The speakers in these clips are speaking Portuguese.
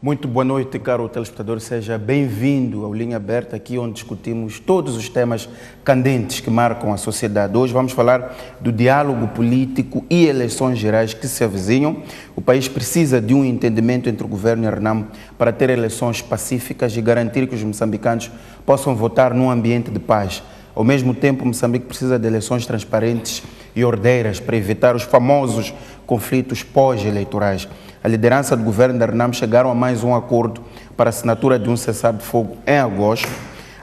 Muito boa noite, caro telespectador. Seja bem-vindo ao Linha Aberta, aqui onde discutimos todos os temas candentes que marcam a sociedade. Hoje vamos falar do diálogo político e eleições gerais que se avizinham. O país precisa de um entendimento entre o governo e a RENAM para ter eleições pacíficas e garantir que os moçambicanos possam votar num ambiente de paz. Ao mesmo tempo, Moçambique precisa de eleições transparentes e ordeiras para evitar os famosos conflitos pós-eleitorais. A liderança do governo da RENAM chegaram a mais um acordo para a assinatura de um cessar-de-fogo em agosto.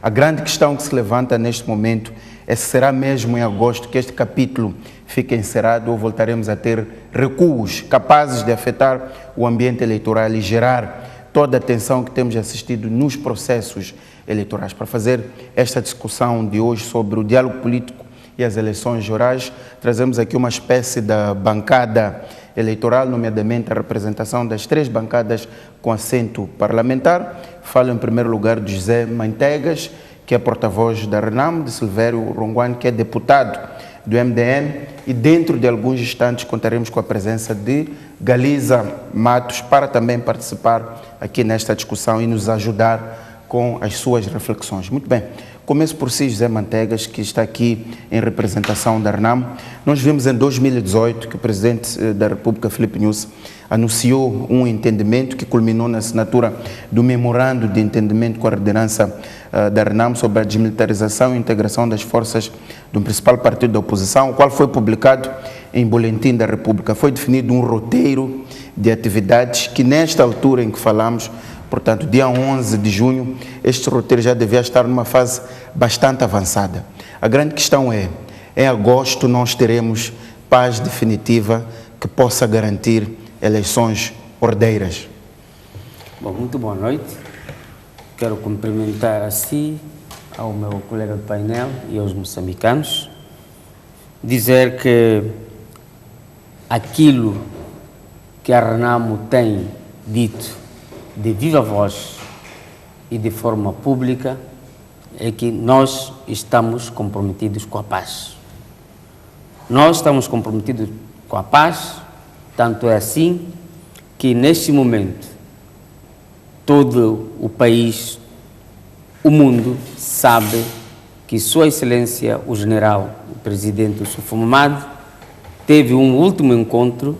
A grande questão que se levanta neste momento é se será mesmo em agosto que este capítulo fica encerrado ou voltaremos a ter recuos capazes de afetar o ambiente eleitoral e gerar toda a tensão que temos assistido nos processos eleitorais. Para fazer esta discussão de hoje sobre o diálogo político e as eleições gerais, trazemos aqui uma espécie da bancada eleitoral, nomeadamente a representação das três bancadas com assento parlamentar. Falo em primeiro lugar de José Manteigas, que é porta-voz da RENAM, de Silvério Ronguane, que é deputado do MDN, e dentro de alguns instantes contaremos com a presença de Galiza Matos para também participar aqui nesta discussão e nos ajudar com as suas reflexões. Muito bem. Começo por si, José Manteigas, que está aqui em representação da RENAM. Nós vimos em 2018 que o Presidente da República, Filipe Nyusi, anunciou um entendimento que culminou na assinatura do memorando de entendimento com a liderança da RENAM sobre a desmilitarização e integração das forças do principal partido da oposição, o qual foi publicado em Boletim da República. Foi definido um roteiro de atividades que, nesta altura em que falamos, portanto, dia 11 de junho, este roteiro já devia estar numa fase bastante avançada. A grande questão é, em agosto nós teremos paz definitiva que possa garantir eleições ordeiras. Bom, muito boa noite. Quero cumprimentar a si, ao meu colega de painel e aos moçambicanos. Dizer que aquilo que a RENAM tem dito de viva voz e de forma pública é que nós estamos comprometidos com a paz. Nós estamos comprometidos com a paz, tanto é assim que neste momento todo o país, o mundo sabe que Sua Excelência o General, o Presidente Oussoufou Mamadou, teve um último encontro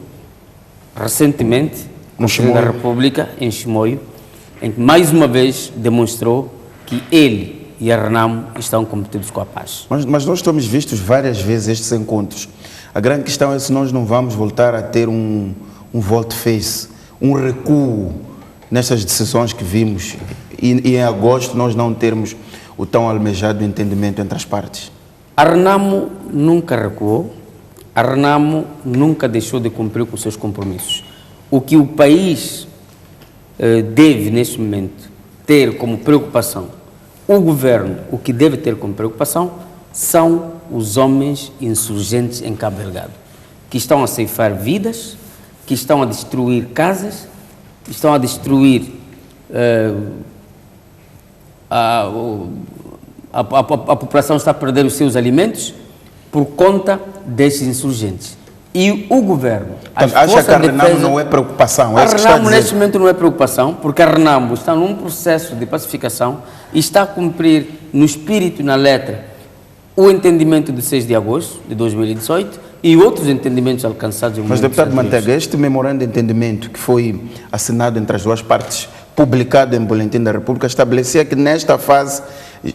recentemente no Presidente da República, em Chimoio, em que mais uma vez demonstrou que ele e a RENAM estão comprometidos com a paz. Mas nós temos visto várias vezes estes encontros. A grande questão é se nós não vamos voltar a ter um volte-face, um recuo nestas decisões que vimos e em agosto nós não termos o tão almejado entendimento entre as partes. A RENAM nunca recuou, a RENAM nunca deixou de cumprir com os seus compromissos. O que o país deve, neste momento, ter como preocupação, o governo, o que deve ter como preocupação, são os homens insurgentes em Cabo Delgado, que estão a ceifar vidas, que estão a destruir casas, estão a destruir a população está a perder os seus alimentos por conta desses insurgentes. E o governo... Acha que a RENAM não é preocupação? A RENAM neste momento não é preocupação, porque a RENAM está num processo de pacificação e está a cumprir no espírito e na letra o entendimento de 6 de agosto de 2018 e outros entendimentos alcançados em Mas, deputado Manteiga, este memorando de entendimento que foi assinado entre as duas partes, publicado em Boletim da República, estabelecia que nesta fase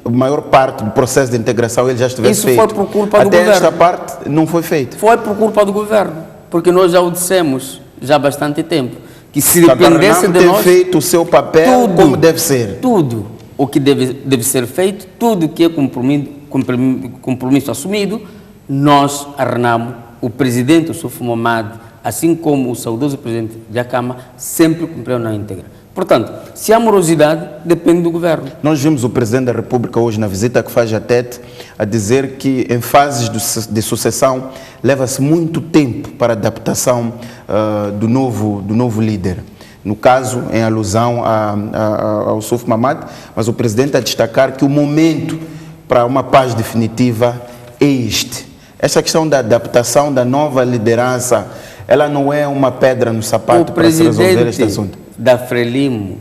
a maior parte do processo de integração ele já estivesse feito. Isso foi por culpa do governo. Até esta parte não foi feito. Foi por culpa do governo, porque nós já o dissemos já há bastante tempo, que se dependesse de nós... feito o seu papel tudo, como deve ser. Tudo o que deve ser feito, tudo que é compromisso assumido, nós, a RENAM, o Presidente Oussoufou Mamadou, assim como o saudoso Presidente Dhlakama, sempre cumpriu na íntegra. Portanto, se há morosidade, depende do governo. Nós vimos o Presidente da República hoje, na visita que faz a Tete, a dizer que em fases de sucessão leva-se muito tempo para a adaptação do novo líder. No caso, em alusão ao Oussoufou Mamadou, mas o Presidente a destacar que o momento para uma paz definitiva é este. Esta questão da adaptação da nova liderança, ela não é uma pedra no sapato para se resolver este assunto. da Frelimo,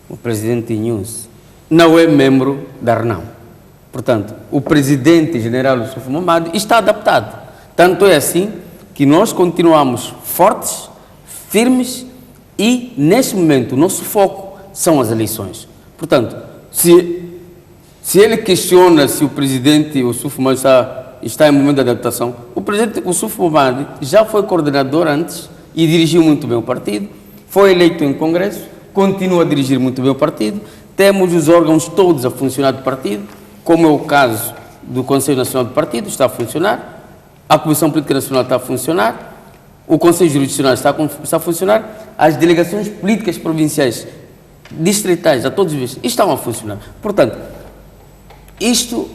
o presidente Inhus, não é membro da RENAM. Portanto, o presidente-general Yusuf Mahamadou está adaptado. Tanto é assim que nós continuamos fortes, firmes e, neste momento, o nosso foco são as eleições. Portanto, se ele questiona se o presidente Yusuf Mahamadou está em momento de adaptação, o presidente Yusuf Mahamadou já foi coordenador antes e dirigiu muito bem o partido, foi eleito em Congresso, continua a dirigir muito bem o partido, temos os órgãos todos a funcionar do partido, como é o caso do Conselho Nacional do Partido, está a funcionar, a Comissão Política Nacional está a funcionar, o Conselho Jurisdicional está a funcionar, as delegações políticas provinciais, distritais, a todos os níveis, estão a funcionar. Portanto, isto...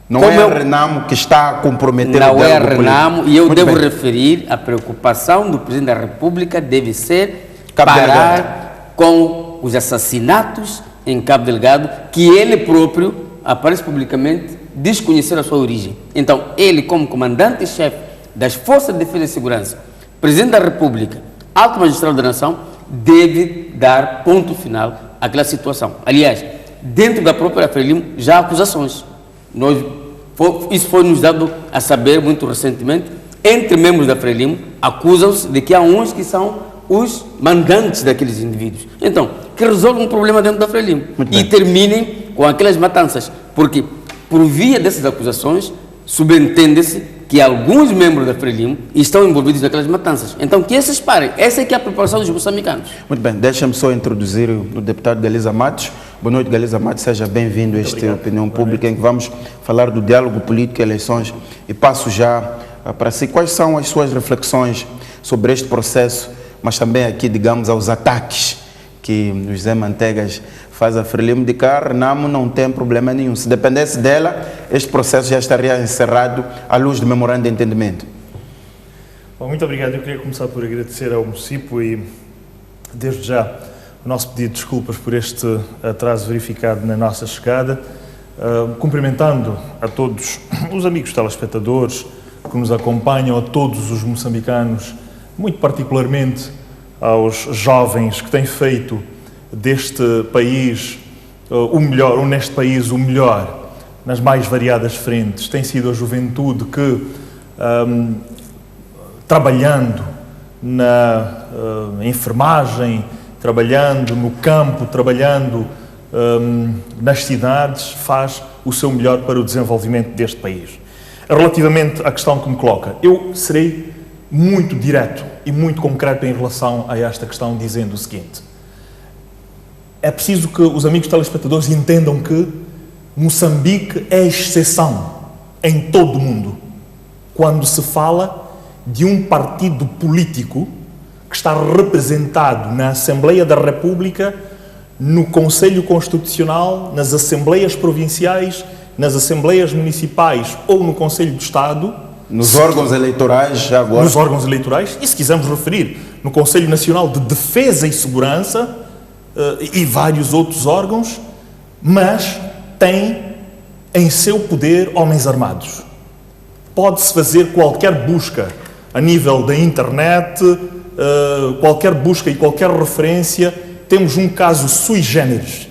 Não é a RENAM que está a comprometer o diálogo político. Não é a RENAM, e eu devo referir, a preocupação do Presidente da República deve ser parar com os assassinatos em Cabo Delgado, que ele próprio aparece publicamente desconhecer a sua origem. Então, ele, como comandante-chefe das Forças de Defesa e Segurança, Presidente da República, Alto Magistrado da Nação, deve dar ponto final àquela situação. Aliás, dentro da própria Frelimo, já há acusações. Isso foi nos dado a saber muito recentemente. Entre membros da Frelimo, acusam-se de que há uns que são os mandantes daqueles indivíduos. Então, que resolvam um problema dentro da Frelimo e terminem com aquelas matanças. Porque, por via dessas acusações, subentende-se que alguns membros da Frelimo estão envolvidos naquelas matanças. Então, que esses parem. Essa é que é a preparação dos moçambicanos. Muito bem, deixa-me só introduzir o deputado Galiza Matos. Boa noite, Galiza Matos, seja bem-vindo a esta Opinião Pública, em que vamos falar do diálogo político e eleições. E passo já para si, quais são as suas reflexões sobre este processo, mas também aqui, digamos, aos ataques que o José Mantegas faz a Frelimo de que a RENAM não tem problema nenhum. Se dependesse dela, este processo já estaria encerrado à luz do memorando de entendimento. Bom, muito obrigado. Eu queria começar por agradecer ao município e, desde já, o nosso pedido de desculpas por este atraso verificado na nossa chegada, cumprimentando a todos os amigos telespectadores que nos acompanham, a todos os moçambicanos, muito particularmente aos jovens que têm feito deste país o melhor, ou neste país o melhor, nas mais variadas frentes. Tem sido a juventude que, trabalhando na enfermagem, trabalhando no campo, trabalhando nas cidades, faz o seu melhor para o desenvolvimento deste país. Relativamente à questão que me coloca, eu serei muito direto e muito concreto em relação a esta questão, dizendo o seguinte: é preciso que os amigos telespectadores entendam que Moçambique é exceção em todo o mundo quando se fala de um partido político que está representado na Assembleia da República, no Conselho Constitucional, nas Assembleias Provinciais, nas Assembleias Municipais ou no Conselho do Estado. Nos órgãos eleitorais, já agora. Nos órgãos eleitorais, e se quisermos referir, no Conselho Nacional de Defesa e Segurança e vários outros órgãos, mas tem em seu poder homens armados. Pode-se fazer qualquer busca a nível da internet, qualquer busca e qualquer referência. Temos um caso sui generis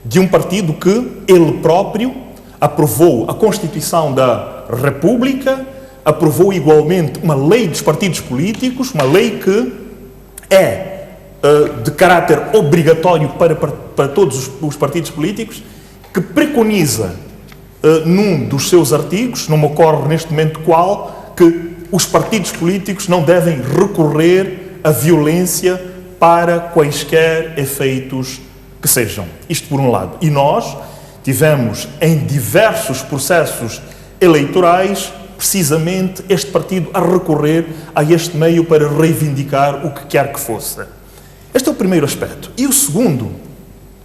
de um partido que ele próprio aprovou a Constituição da República, aprovou igualmente uma lei dos partidos políticos, uma lei que é de caráter obrigatório para todos os partidos políticos, que preconiza num dos seus artigos, não me ocorre neste momento qual, que os partidos políticos não devem recorrer à violência para quaisquer efeitos que sejam. Isto por um lado. E nós tivemos em diversos processos eleitorais precisamente este partido a recorrer a este meio para reivindicar o que quer que fosse. Este é o primeiro aspecto. E o segundo,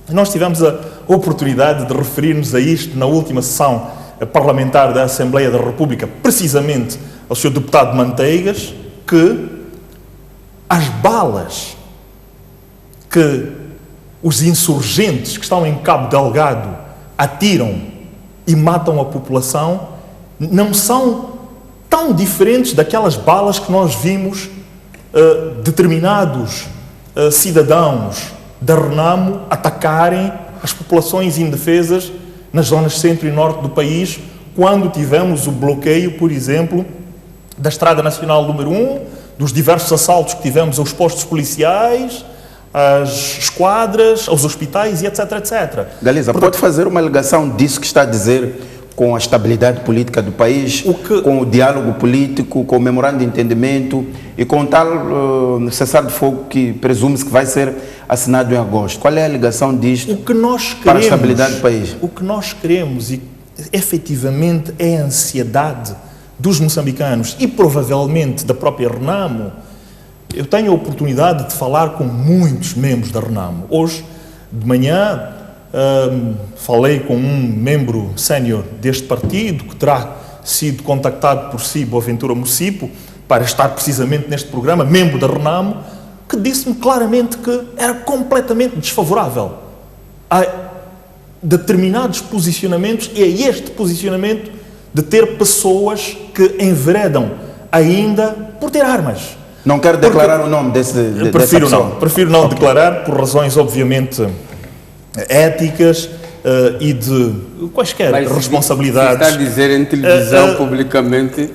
nós tivemos a oportunidade de referir-nos a isto na última sessão parlamentar da Assembleia da República, precisamente ao Sr. Deputado Manteigas, que as balas que os insurgentes que estão em Cabo Delgado atiram e matam a população não são tão diferentes daquelas balas que nós vimos determinados cidadãos da Renamo atacarem as populações indefesas nas zonas centro e norte do país, quando tivemos o bloqueio, por exemplo, da Estrada Nacional número 1, dos diversos assaltos que tivemos aos postos policiais, às esquadras, aos hospitais e etc, etc. Galiza, pode fazer uma ligação disso que está a dizer com a estabilidade política do país, com o diálogo político, com o memorando de entendimento e com o tal cessar de fogo que presume-se que vai ser assinado em agosto? Qual é a ligação disto para a estabilidade do país? O que nós queremos, e efetivamente, é a ansiedade dos moçambicanos e provavelmente da própria Renamo. Eu tenho a oportunidade de falar com muitos membros da Renamo. Hoje, de manhã, falei com um membro sénior deste partido, que terá sido contactado por si, Boaventura Mucipo, para estar precisamente neste programa, membro da Renamo, que disse-me claramente que era completamente desfavorável a determinados posicionamentos e a este posicionamento de ter pessoas que enveredam ainda por ter armas. Não quero declarar o nome dessa pessoa. Prefiro não declarar, por razões obviamente éticas e de quaisquer responsabilidades. Está a dizer em televisão publicamente.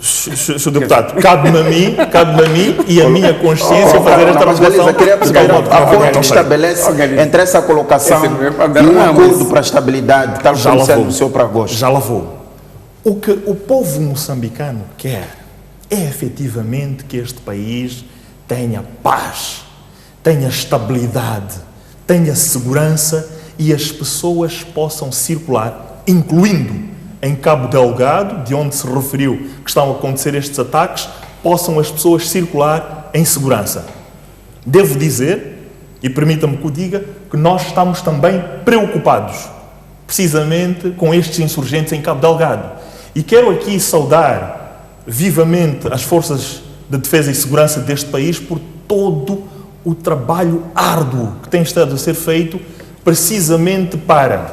Sr. Deputado, cabe-me a mim e a minha consciência fazer esta revelação. Queria perceber o acordo que estabelece entre essa colocação e um acordo para a estabilidade, tal como se anunciou para agosto. Já lá vou. O que o povo moçambicano quer é efetivamente que este país tenha paz, tenha estabilidade, tenha segurança e as pessoas possam circular, incluindo em Cabo Delgado, de onde se referiu que estão a acontecer estes ataques, possam as pessoas circular em segurança. Devo dizer, e permita-me que o diga, que nós estamos também preocupados, precisamente com estes insurgentes em Cabo Delgado. E quero aqui saudar vivamente as forças de defesa e segurança deste país por todo o trabalho árduo que tem estado a ser feito precisamente para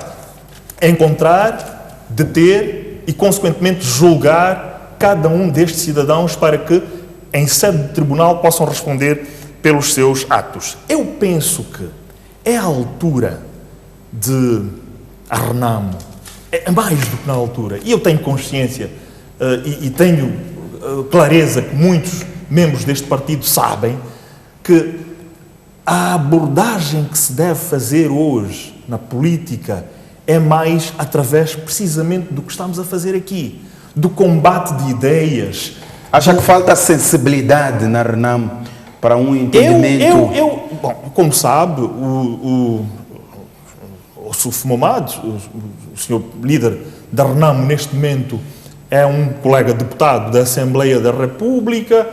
encontrar, deter e, consequentemente, julgar cada um destes cidadãos para que, em sede de tribunal, possam responder pelos seus atos. Eu penso que é a altura de a Renamo, é mais do que na altura, e eu tenho consciência e tenho clareza que muitos membros deste partido sabem que a abordagem que se deve fazer hoje na política é mais através precisamente do que estamos a fazer aqui, do combate de ideias. Acha que falta sensibilidade na Renamo para um entendimento? Bom, como sabe, o Suf Momad, o senhor líder da Renamo neste momento, é um colega deputado da Assembleia da República,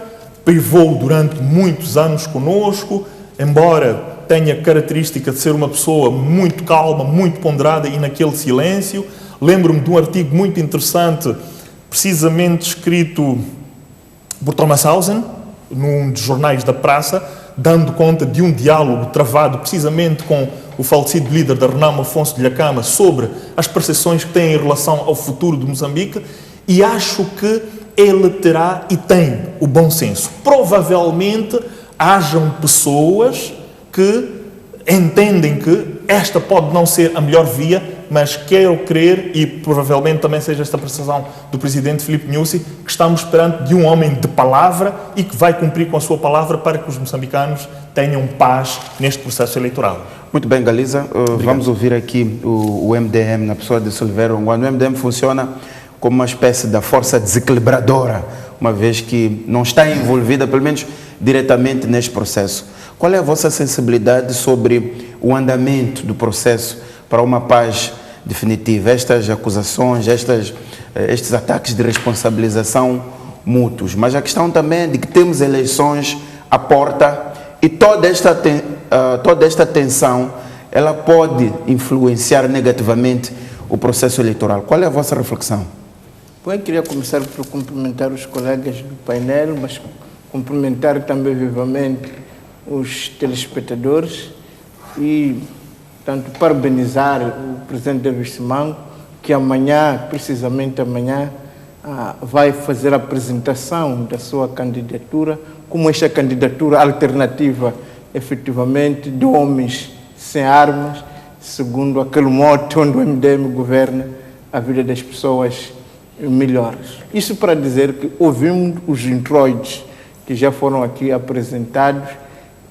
privou durante muitos anos conosco, embora tenha a característica de ser uma pessoa muito calma, muito ponderada e naquele silêncio. Lembro-me de um artigo muito interessante, precisamente escrito por Thomas Hausen, num dos jornais da praça, dando conta de um diálogo travado precisamente com o falecido líder da Renamo, Afonso de Lhakama, sobre as percepções que tem em relação ao futuro de Moçambique, e acho que ele terá e tem o bom senso. Provavelmente hajam pessoas que entendem que esta pode não ser a melhor via, mas quero crer, e provavelmente também seja esta percepção do Presidente Filipe Nyusi, que estamos perante de um homem de palavra e que vai cumprir com a sua palavra para que os moçambicanos tenham paz neste processo eleitoral. Muito bem, Galiza. Vamos ouvir aqui o MDM, na pessoa de Silveira Ongwan. O MDM funciona como uma espécie da força desequilibradora, uma vez que não está envolvida, pelo menos diretamente, neste processo. Qual é a vossa sensibilidade sobre o andamento do processo para uma paz definitiva? Estas acusações, estes ataques de responsabilização mútuos, mas a questão também é de que temos eleições à porta e toda esta tensão, ela pode influenciar negativamente o processo eleitoral. Qual é a vossa reflexão? Bom, eu queria começar por cumprimentar os colegas do painel, mas cumprimentar também vivamente os telespectadores e, tanto, parabenizar o presidente David Simango, que amanhã, precisamente amanhã, vai fazer a apresentação da sua candidatura, como esta candidatura alternativa efetivamente de homens sem armas, segundo aquele mote onde o MDM governa, a vida das pessoas melhores. Isso para dizer que ouvimos os introitos que já foram aqui apresentados,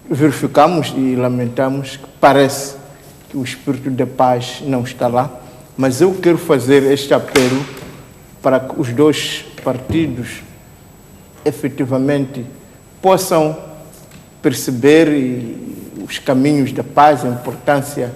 verificamos e lamentamos que parece que o espírito de paz não está lá, mas eu quero fazer este apelo para que os dois partidos efetivamente possam perceber os caminhos da paz, a importância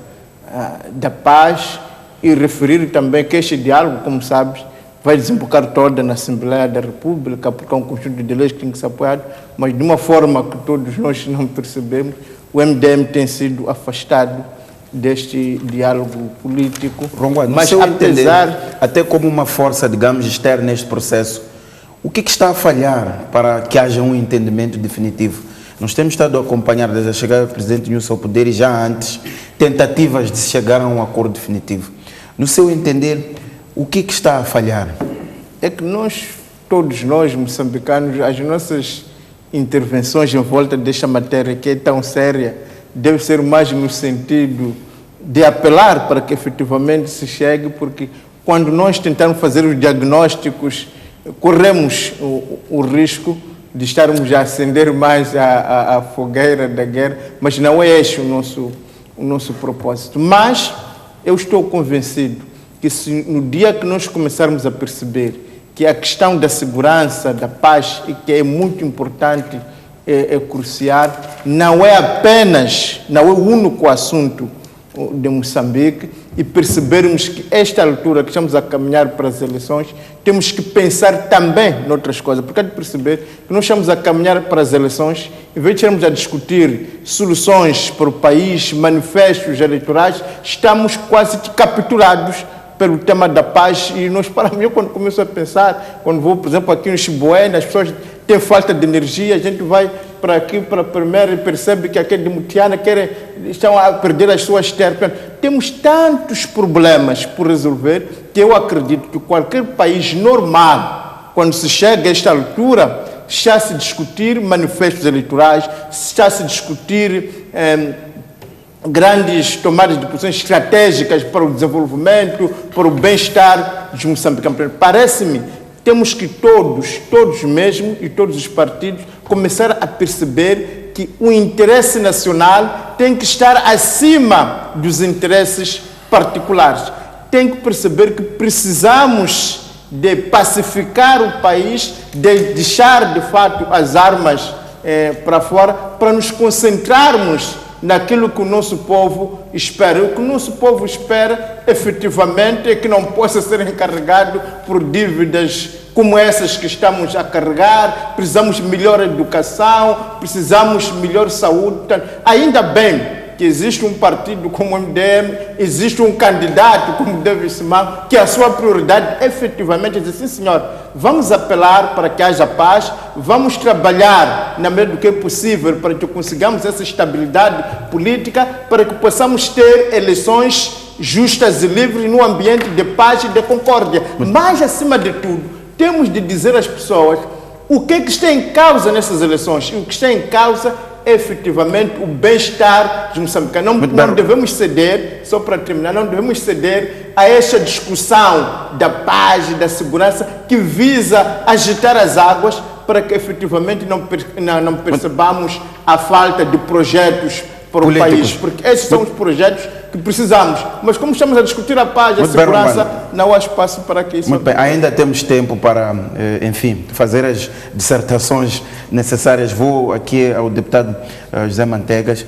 da paz e referir também que este diálogo, como sabes, vai desembocar toda na Assembleia da República, porque é um conjunto de leis que tem que ser apoiado, mas de uma forma que todos nós não percebemos, o MDM tem sido afastado deste diálogo político. Ronguá, mas apesar, até como uma força, digamos, externa neste processo, o que está a falhar para que haja um entendimento definitivo? Nós temos estado a acompanhar desde a chegada do presidente Nilson ao poder e já antes tentativas de se chegar a um acordo definitivo. No seu entender, o que está a falhar? É que todos nós moçambicanos, as nossas intervenções em volta desta matéria que é tão séria, deve ser mais no sentido de apelar para que efetivamente se chegue, porque quando nós tentamos fazer os diagnósticos, corremos o risco de estarmos a acender mais a fogueira da guerra, mas não é este o nosso propósito. Mas eu estou convencido que se no dia que nós começarmos a perceber que a questão da segurança, da paz, e que é muito importante, é crucial, não é o único assunto de Moçambique, e percebermos que esta altura que estamos a caminhar para as eleições, temos que pensar também noutras coisas, porque é de perceber que nós estamos a caminhar para as eleições, em vez de estarmos a discutir soluções para o país, manifestos eleitorais, estamos quase que capturados pelo tema da paz. E nós, para mim, quando começo a pensar, quando vou, por exemplo, aqui no Chiboé, as pessoas têm falta de energia, a gente vai para aqui, para a primeira, e percebe que aquele de Mutiana estão a perder as suas terras. Temos tantos problemas por resolver que eu acredito que qualquer país normal, quando se chega a esta altura, está a se discutir manifestos eleitorais, está a se discutir grandes tomadas de posições estratégicas para o desenvolvimento, para o bem-estar dos moçambicanos. Parece-me temos que todos mesmo e todos os partidos começar a perceber que o interesse nacional tem que estar acima dos interesses particulares. Tem que perceber que precisamos de pacificar o país, de deixar de fato as armas para fora, para nos concentrarmos naquilo que o nosso povo espera. O que o nosso povo espera, efetivamente, é que não possa ser encarregado por dívidas como essas que estamos a carregar. Precisamos de melhor educação, precisamos de melhor saúde. Portanto, ainda bem que existe um partido como o MDM, existe um candidato como David Simão, que a sua prioridade efetivamente é dizer, sim senhor, vamos apelar para que haja paz, vamos trabalhar na medida do que é possível para que consigamos essa estabilidade política, para que possamos ter eleições justas e livres num ambiente de paz e de concórdia. Mas, acima de tudo, temos de dizer às pessoas o que está em causa nessas eleições. E o que está em causa é efetivamente o bem-estar dos moçambicanos. Não devemos ceder, só para terminar, não devemos ceder a esta discussão da paz e da segurança que visa agitar as águas para que efetivamente não percebamos a falta de projetos para o país, porque esses são os projetos que precisamos. Mas como estamos a discutir a paz e a segurança, não há espaço para que isso aconteça. Ainda temos tempo para, enfim, fazer as dissertações necessárias. Vou aqui ao deputado José Mantegas.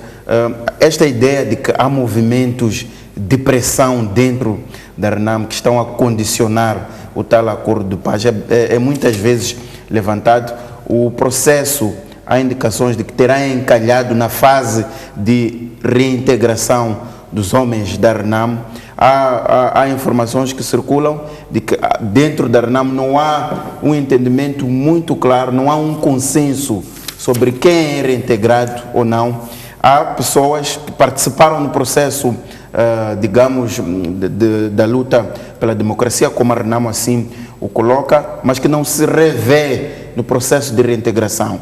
Esta ideia de que há movimentos de pressão dentro da RENAM que estão a condicionar o tal acordo de paz é muitas vezes levantado. O processo, há indicações de que terá encalhado na fase de reintegração dos homens da RENAM. Há informações que circulam de que dentro da RENAM não há um entendimento muito claro, não há um consenso sobre quem é reintegrado ou não. Há pessoas que participaram no processo, digamos, da luta pela democracia, como a RENAM assim o coloca, mas que não se revê no processo de reintegração.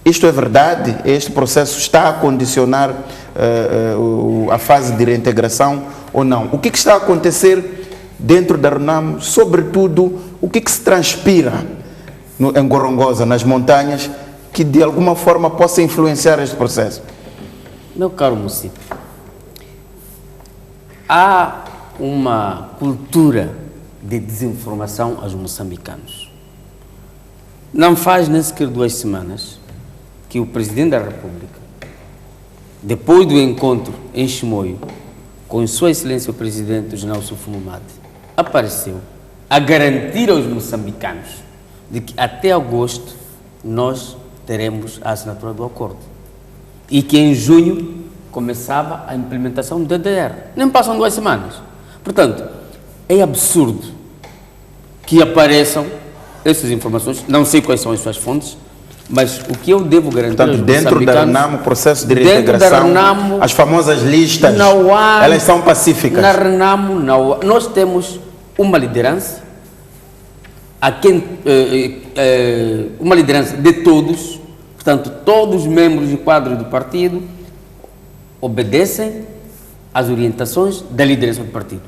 Isto é verdade? Este processo está a condicionar a fase de reintegração ou não? O que está a acontecer dentro da RENAMO? Sobretudo, o que se transpira em Gorongosa, nas montanhas, que de alguma forma possa influenciar este processo? Meu caro município, há uma cultura de desinformação aos moçambicanos. Não faz nem sequer 2 semanas que o Presidente da República, depois do encontro em Chimoio, com Sua Excelência o Presidente Nelson Fumumade, apareceu a garantir aos moçambicanos de que até agosto nós teremos a assinatura do acordo e que em junho começava a implementação do DDR. Nem passam 2 semanas. Portanto, é absurdo que apareçam essas informações, não sei quais são as suas fontes, mas o que eu devo garantir aos moçambicanos... Dentro da RENAMO, o processo de reintegração, RENAMO, as famosas listas, elas são pacíficas. Na RENAMO, nós temos uma liderança, uma liderança de todos, portanto, todos os membros e quadros do partido obedecem às orientações da liderança do partido.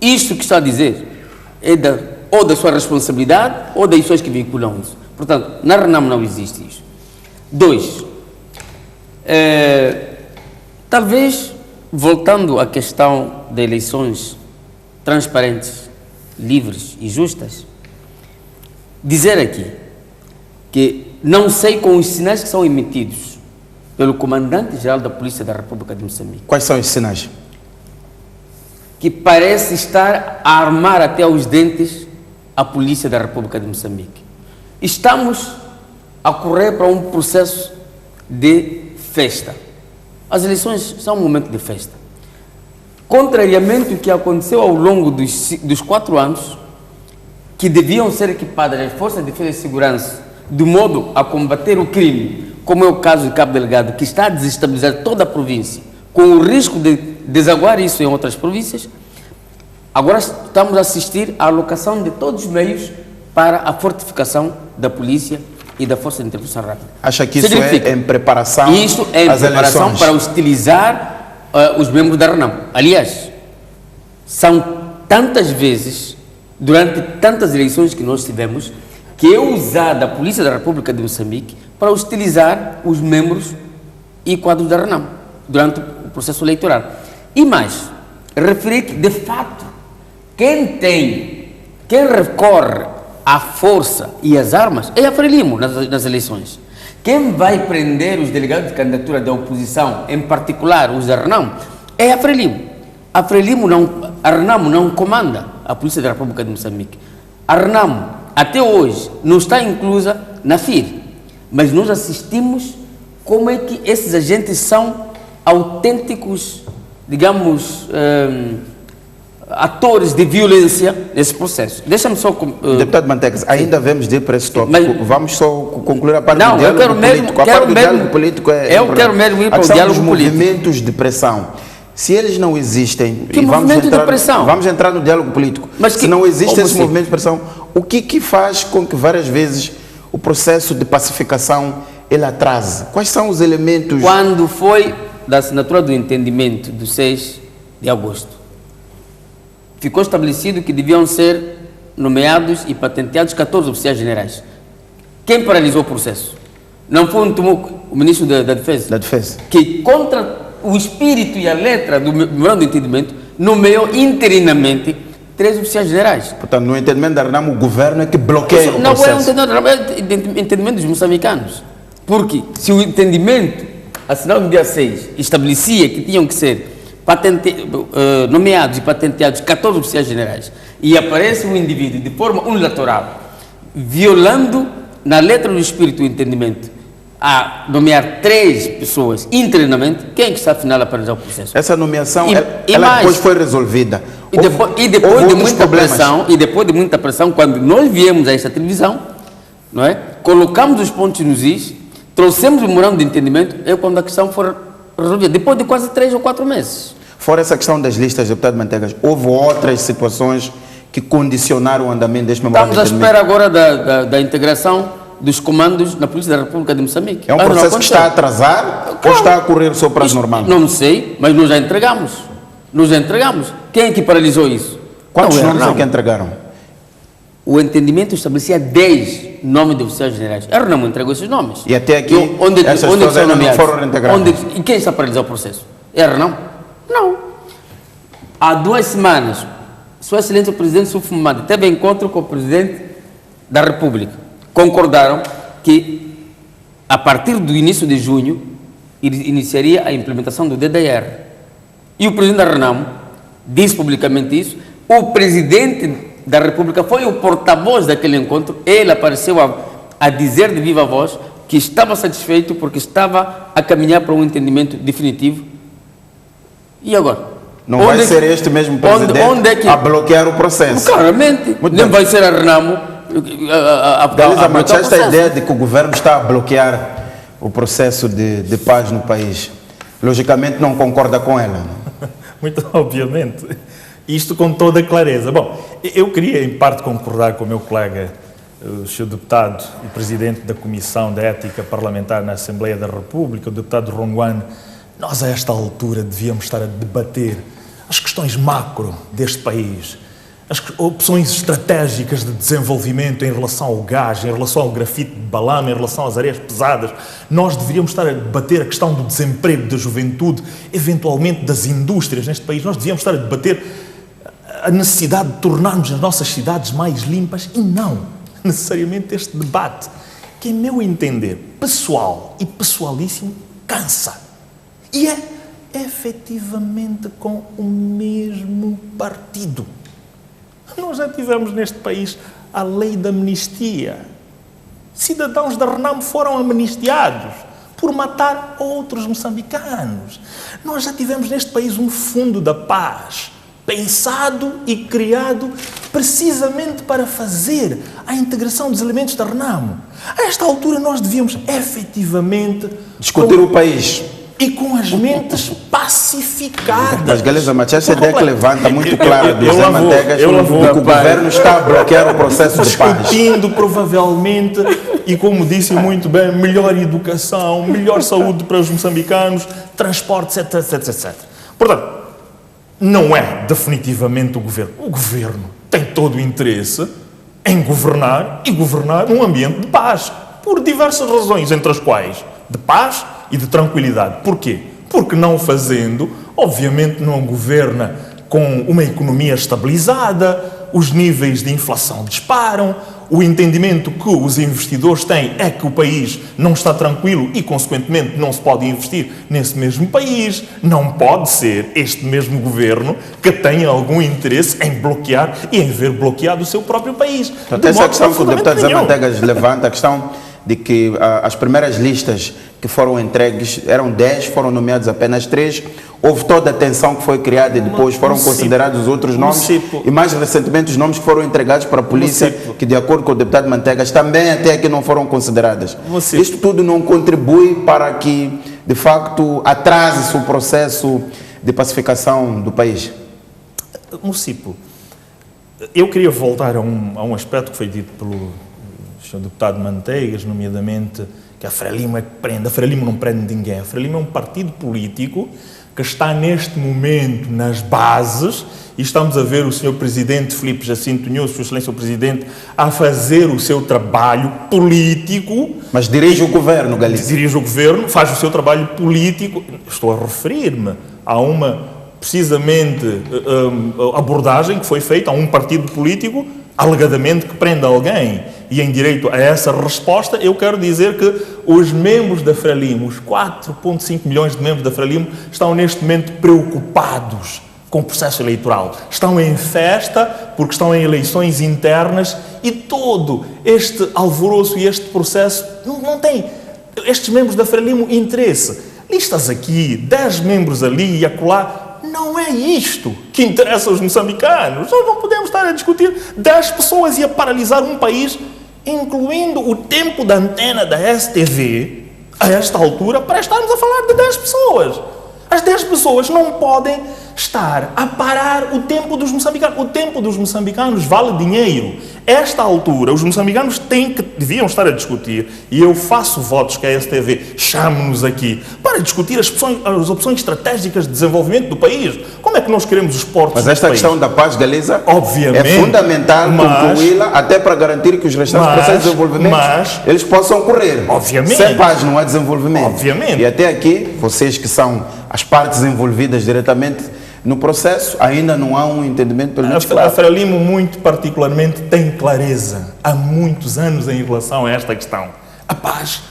Isto que está a dizer é ou da sua responsabilidade ou das pessoas que veiculam isso. Portanto, na RENAMO não existe isso. 2. Talvez, voltando à questão de eleições transparentes, livres e justas, dizer aqui que não sei com os sinais que são emitidos pelo Comandante-Geral da Polícia da República de Moçambique. Quais são os sinais? Que parece estar a armar até os dentes a Polícia da República de Moçambique. Estamos a correr para um processo de festa. As eleições são um momento de festa. Contrariamente ao que aconteceu ao longo dos 4 anos, que deviam ser equipadas as forças de defesa e segurança de modo a combater o crime, como é o caso de Cabo Delgado, que está a desestabilizar toda a província, com o risco de desaguar isso em outras províncias, agora estamos a assistir à alocação de todos os meios para a fortificação da polícia e da Força de Intervenção Rápida. Acha que isso é em preparação às eleições? Isso é em preparação para utilizar os membros da RENAMO. Aliás, são tantas vezes, durante tantas eleições que nós tivemos, que é usada a Polícia da República de Moçambique para utilizar os membros e quadros da RENAMO durante o processo eleitoral. E mais, referir que, de fato, quem recorre à força e às armas é a Frelimo nas eleições. Quem vai prender os delegados de candidatura da oposição, em particular os da RENAMO, é a Frelimo. A RENAMO não comanda a Polícia da República de Moçambique. A RENAMO, até hoje, não está inclusa na FIR, mas nós assistimos como é que esses agentes são autênticos, digamos, atores de violência nesse processo. Deixa-me só... Deputado Mantegas, ainda vamos ir para esse tópico. Mas, vamos só concluir a parte não, do diálogo político. A parte do diálogo político é... Eu quero mesmo ir para o diálogo político. Movimentos de pressão. Se eles não existem... Que movimento de pressão? Vamos entrar no diálogo político. Mas se não existem esses movimentos de pressão, o que faz com que várias vezes o processo de pacificação ele atrase? Quais são os elementos... Quando foi da assinatura do entendimento do 6 de agosto, ficou estabelecido que deviam ser nomeados e patenteados 14 oficiais generais. Quem paralisou o processo? Não foi o ministro da Defesa? Da Defesa. Que, contra o espírito e a letra do memorando de entendimento, nomeou interinamente 3 oficiais generais. Portanto, no entendimento da RENAMO, o governo é que bloqueia o processo. Não é o entendimento dos moçambicanos. Porque se o entendimento, assinado no dia 6, estabelecia que tinham que ser nomeados e patenteados 14 oficiais generais, e aparece um indivíduo de forma unilateral, violando na letra do espírito do entendimento, a nomear 3 pessoas internamente, quem é que está afinal a paralisar o processo? Essa nomeação, ela depois foi resolvida. E depois de muita pressão, quando nós viemos a esta televisão, não é? Colocamos os pontos nos is, trouxemos o memorando de entendimento, quando a questão for resolvida, depois de quase 3 ou 4 meses. Fora essa questão das listas, deputado Mantegas, houve outras situações que condicionaram o andamento deste memorando de entendimento? Estamos à espera agora da integração dos comandos na Polícia da República de Moçambique. É um processo que está a atrasar ou está a correr o seu prazo normal? Não sei, mas nós já entregamos. Nós já entregamos. Quem é que paralisou isso? Quantos Não, nomes é que entregaram? O entendimento estabelecia 10 nomes de oficiais generais. A Renamo entregou esses nomes. E até aqui, essas onde pessoas ainda não foram reintegradas? E quem está a paralisar o processo? É a Renamo? Não. Há 2 semanas, Sua Excelência o Presidente Sufumade teve encontro com o Presidente da República. Concordaram que, a partir do início de junho, iniciaria a implementação do DDR. E o Presidente da Renamo disse publicamente isso. O Presidente da República foi o porta-voz daquele encontro. Ele apareceu a dizer de viva voz que estava satisfeito porque estava a caminhar para um entendimento definitivo. E agora? Não vai ser este mesmo presidente a bloquear o processo? Claramente. Nem vai ser a Renamo Galiza, mas esta ideia de que o governo está a bloquear o processo de paz no país, logicamente não concorda com ela, não? Muito obviamente. Isto com toda a clareza. Bom, eu queria em parte concordar com o meu colega, o Sr. Deputado e Presidente da Comissão de Ética Parlamentar na Assembleia da República, o Deputado Ronguane. Nós a esta altura devíamos estar a debater as questões macro deste país, as opções estratégicas de desenvolvimento em relação ao gás, em relação ao grafite de balame, em relação às areias pesadas. Nós deveríamos estar a debater a questão do desemprego da juventude, eventualmente das indústrias neste país. Nós devíamos estar a debater a necessidade de tornarmos as nossas cidades mais limpas e não necessariamente este debate, que, em meu entender, pessoal e pessoalíssimo, cansa. E é efetivamente com o mesmo partido. Nós já tivemos neste país a lei da amnistia. Cidadãos da Renamo foram amnistiados por matar outros moçambicanos. Nós já tivemos neste país um fundo da paz, pensado e criado precisamente para fazer a integração dos elementos da Renamo. A esta altura nós devíamos efetivamente discutir o país. E com as mentes pacificadas. Mas, Galiza, mas essa ideia que levanta muito clara do Zé Mantegas, que o governo está a bloquear o processo de paz. Discutindo, provavelmente, e como disse muito bem, melhor educação, melhor saúde para os moçambicanos, transportes, etc. Portanto, não é definitivamente o governo. O governo tem todo o interesse em governar e governar num ambiente de paz, por diversas razões, entre as quais de paz e de tranquilidade. Porquê? Porque não o fazendo, obviamente não governa com uma economia estabilizada, os níveis de inflação disparam, o entendimento que os investidores têm é que o país não está tranquilo e, consequentemente, não se pode investir nesse mesmo país. Não pode ser este mesmo governo que tenha algum interesse em bloquear e em ver bloqueado o seu próprio país. Então, essa questão que o deputado Zé Mantegas levanta, a questão de que as primeiras listas que foram entregues eram 10, foram nomeados apenas 3, houve toda a tensão que foi criada e depois foram considerados os outros nomes e mais recentemente os nomes que foram entregados para a polícia, que de acordo com o deputado Mantegas também até aqui não foram consideradas. Isto tudo não contribui para que de facto atrase-se o processo de pacificação do país? Mucipo, eu queria voltar a um aspecto que foi dito pelo Sr. Deputado Manteigas, nomeadamente que a Frelimo é que prende. A Frelimo não prende ninguém. A Frelimo é um partido político que está neste momento nas bases e estamos a ver o Sr. Presidente Filipe Jacinto Nunes, Sua Excelência o Presidente, a fazer o seu trabalho político. Mas dirige o governo, Galiza. Dirige o governo, faz o seu trabalho político. Estou a referir-me a uma, precisamente, abordagem que foi feita a um partido político alegadamente que prende alguém. E em direito a essa resposta, eu quero dizer que os membros da Frelimo, os 4,5 milhões de membros da Frelimo, estão neste momento preocupados com o processo eleitoral. Estão em festa porque estão em eleições internas e todo este alvoroço e este processo não tem, estes membros da Frelimo, interesse. Listas aqui, 10 membros ali e acolá. Não é isto que interessa aos moçambicanos. Nós não podemos estar a discutir 10 pessoas e a paralisar um país, incluindo o tempo da antena da STV, a esta altura, para estarmos a falar de 10 pessoas. As 10 pessoas não podem estar a parar o tempo dos moçambicanos. O tempo dos moçambicanos vale dinheiro. Esta altura, os moçambicanos deviam estar a discutir, e eu faço votos que a STV chame-nos aqui para discutir as opções estratégicas de desenvolvimento do país. Como é que nós queremos os portos Mas do esta país? questão da paz galesa Obviamente, é fundamental concluí-la até para garantir que os restantes processos de desenvolvimento eles possam ocorrer. Obviamente. Sem paz não há desenvolvimento. Obviamente. E até aqui, vocês que são as partes envolvidas diretamente no processo, ainda não há um entendimento pelo menos A claro. Frelimo, muito particularmente, tem clareza há muitos anos em relação a esta questão. A paz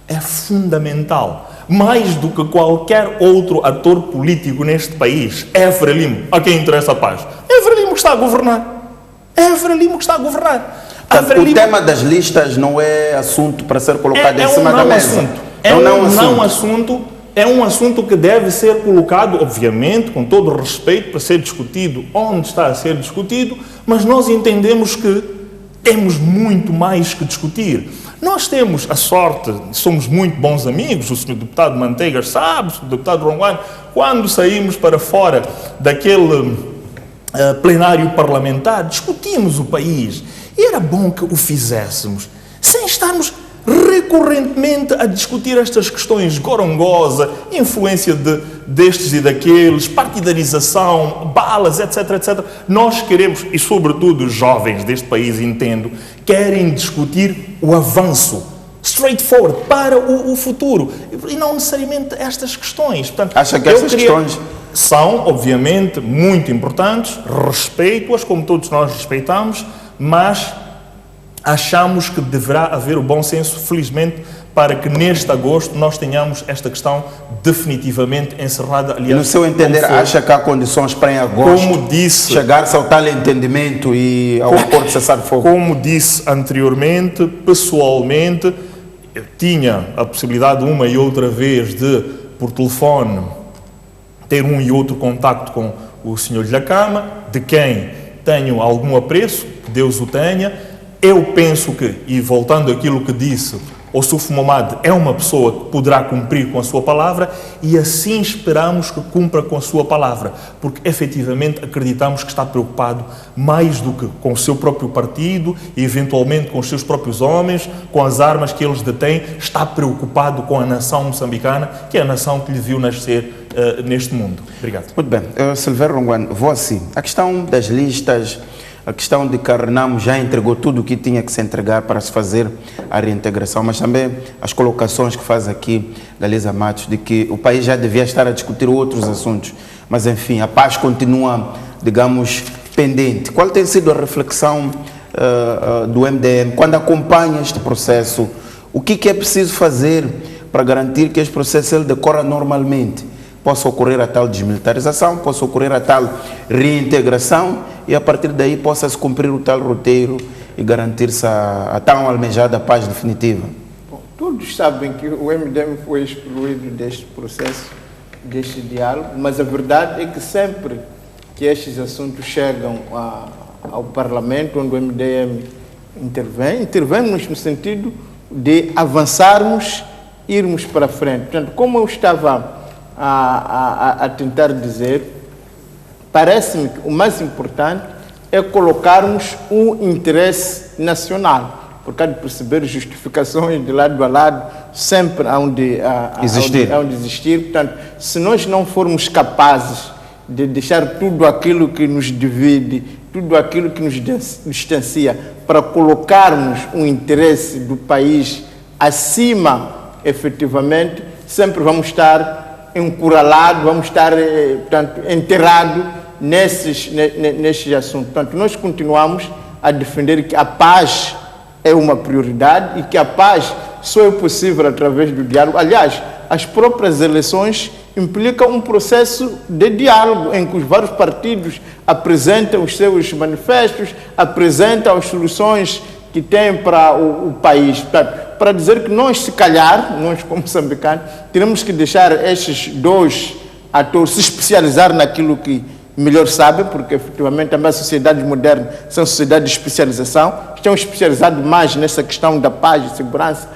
é fundamental. Mais do que qualquer outro ator político neste país, é a Frelimo a quem interessa a paz. É a Frelimo que está a governar. É a Frelimo que está a governar. Portanto, o tema das listas não é assunto para ser colocado em cima da mesa. É um não assunto. É um assunto que deve ser colocado, obviamente, com todo o respeito, para ser discutido onde está a ser discutido, mas nós entendemos que temos muito mais que discutir. Nós temos a sorte, somos muito bons amigos, o Sr. Deputado Manteigas sabe, o Sr. Deputado Ronguane, quando saímos para fora daquele plenário parlamentar, discutimos o país. E era bom que o fizéssemos, sem estarmos recorrentemente a discutir estas questões, gorongosa, influência destes e daqueles, partidarização, balas, etc, etc. Nós queremos, e sobretudo os jovens deste país, entendo, querem discutir o avanço, straightforward, para o futuro, e não necessariamente estas questões. Portanto, acha que estas questões são, obviamente, muito importantes, respeito-as, como todos nós respeitamos, mas achamos que deverá haver o bom senso, felizmente, para que neste agosto nós tenhamos esta questão definitivamente encerrada. Aliás, e no seu entender, acha que há condições para em agosto chegar-se ao tal entendimento e ao acordo de cessar-fogo? Como disse anteriormente, pessoalmente, eu tinha a possibilidade uma e outra vez de, por telefone, ter um e outro contacto com o Sr. Dhlakama, de quem tenho algum apreço, que Deus o tenha. Eu penso que, e voltando àquilo que disse, o Suf Momad é uma pessoa que poderá cumprir com a sua palavra, e assim esperamos que cumpra com a sua palavra, porque efetivamente acreditamos que está preocupado mais do que com o seu próprio partido e eventualmente com os seus próprios homens, com as armas que eles detêm, está preocupado com a nação moçambicana, que é a nação que lhe viu nascer neste mundo. Obrigado. Muito bem. Silvério Ronguane, vou assim. A questão das listas, a questão de que a Renamo já entregou tudo o que tinha que se entregar para se fazer a reintegração, mas também as colocações que faz aqui Galeza Matos, de que o país já devia estar a discutir outros assuntos, mas enfim, a paz continua, digamos, pendente. Qual tem sido a reflexão do MDM quando acompanha este processo? O que é preciso fazer para garantir que este processo ele decorra normalmente? Possa ocorrer a tal desmilitarização, possa ocorrer a tal reintegração e a partir daí possa-se cumprir o tal roteiro e garantir-se a tão almejada paz definitiva. Bom, todos sabem que o MDM foi excluído deste processo, deste diálogo, mas a verdade é que sempre que estes assuntos chegam ao Parlamento, onde o MDM intervemos no sentido de avançarmos, irmos para frente. Portanto, como eu estava a tentar dizer, parece-me que o mais importante é colocarmos o interesse nacional, porque há de perceber justificações de lado a lado, sempre há onde existir. Portanto, se nós não formos capazes de deixar tudo aquilo que nos divide, tudo aquilo que nos distancia, para colocarmos o interesse do país acima, efetivamente, sempre vamos estar encurralado, vamos estar, portanto, enterrado nesses assuntos. Portanto, nós continuamos a defender que a paz é uma prioridade e que a paz só é possível através do diálogo. Aliás, as próprias eleições implicam um processo de diálogo em que os vários partidos apresentam os seus manifestos, apresentam as soluções que têm para o país. Portanto, para dizer que nós, se calhar, nós como moçambicanos, teremos que deixar estes dois atores se especializar naquilo que melhor sabem, porque efetivamente também as sociedades modernas são sociedades de especialização, estão especializados mais nessa questão da paz e segurança,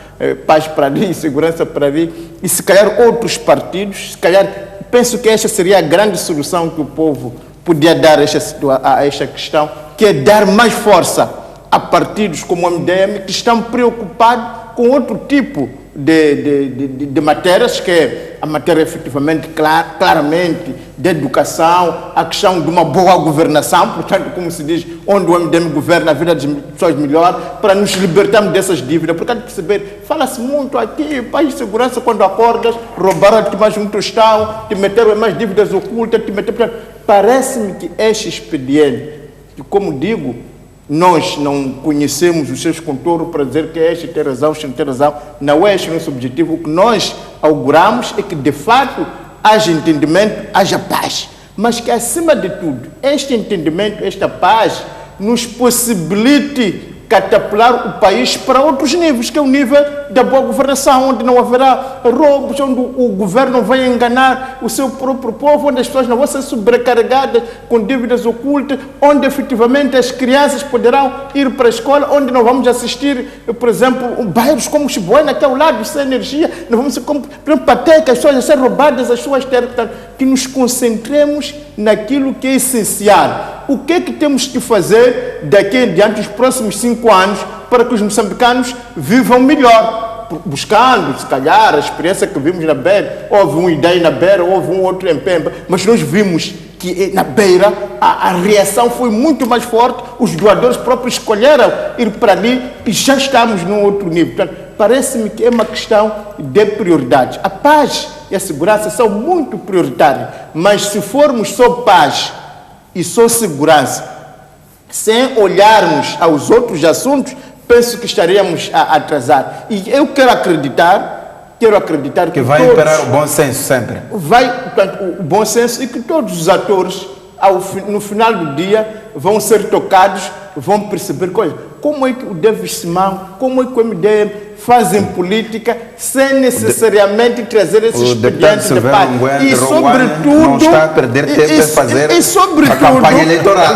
paz para ali, segurança para ali, e se calhar outros partidos, se calhar penso que esta seria a grande solução que o povo podia dar a esta questão, que é dar mais força a partidos como o MDM, que estão preocupados com outro tipo de matérias, que é a matéria efetivamente, claramente, de educação, a questão de uma boa governação, portanto, como se diz, onde o MDM governa, a vida das pessoas melhor, para nos libertarmos dessas dívidas. Portanto, perceber, fala-se muito aqui, país de segurança, quando acordas, roubaram-te mais um tostão, te meteram em mais dívidas ocultas, te meteram... Parece-me que este expediente, que, como digo, nós não conhecemos os seus contornos para dizer que este tem razão, este não tem razão. Não é este o nosso objetivo. O que nós auguramos é que, de fato, haja entendimento, haja paz. Mas que, acima de tudo, este entendimento, esta paz, nos possibilite catapultar o país para outros níveis, que é o nível da boa governação, onde não haverá roubos, onde o governo não vai enganar o seu próprio povo, onde as pessoas não vão ser sobrecarregadas com dívidas ocultas, onde efetivamente as crianças poderão ir para a escola, onde não vamos assistir, por exemplo, bairros como Chibuena, que é ao lado sem energia, não vamos ser como, por exemplo, Pateca, as pessoas a ser roubadas as suas terras, que nos concentremos naquilo que é essencial. O que é que temos que fazer daqui em diante, os próximos 5 anos, para que os moçambicanos vivam melhor? Buscando, se calhar, a experiência que vimos na Beira, houve um ideia na Beira, houve um outro em Pemba, mas nós vimos que na Beira a reação foi muito mais forte, os doadores próprios escolheram ir para ali e já estamos num outro nível. Portanto, parece-me que é uma questão de prioridades. A paz e a segurança são muito prioritárias, mas se formos só paz e só segurança, sem olharmos aos outros assuntos, penso que estaríamos a atrasar. E eu quero acreditar que vai todos, imperar o bom senso sempre. Portanto, o bom senso, e que todos os atores, no final do dia, vão ser tocados, vão perceber como é que o David Simão, como é que o MDM fazem política sem necessariamente trazer esses expedientes de paz. E sobretudo, não está a perder tempo em fazer a campanha eleitoral.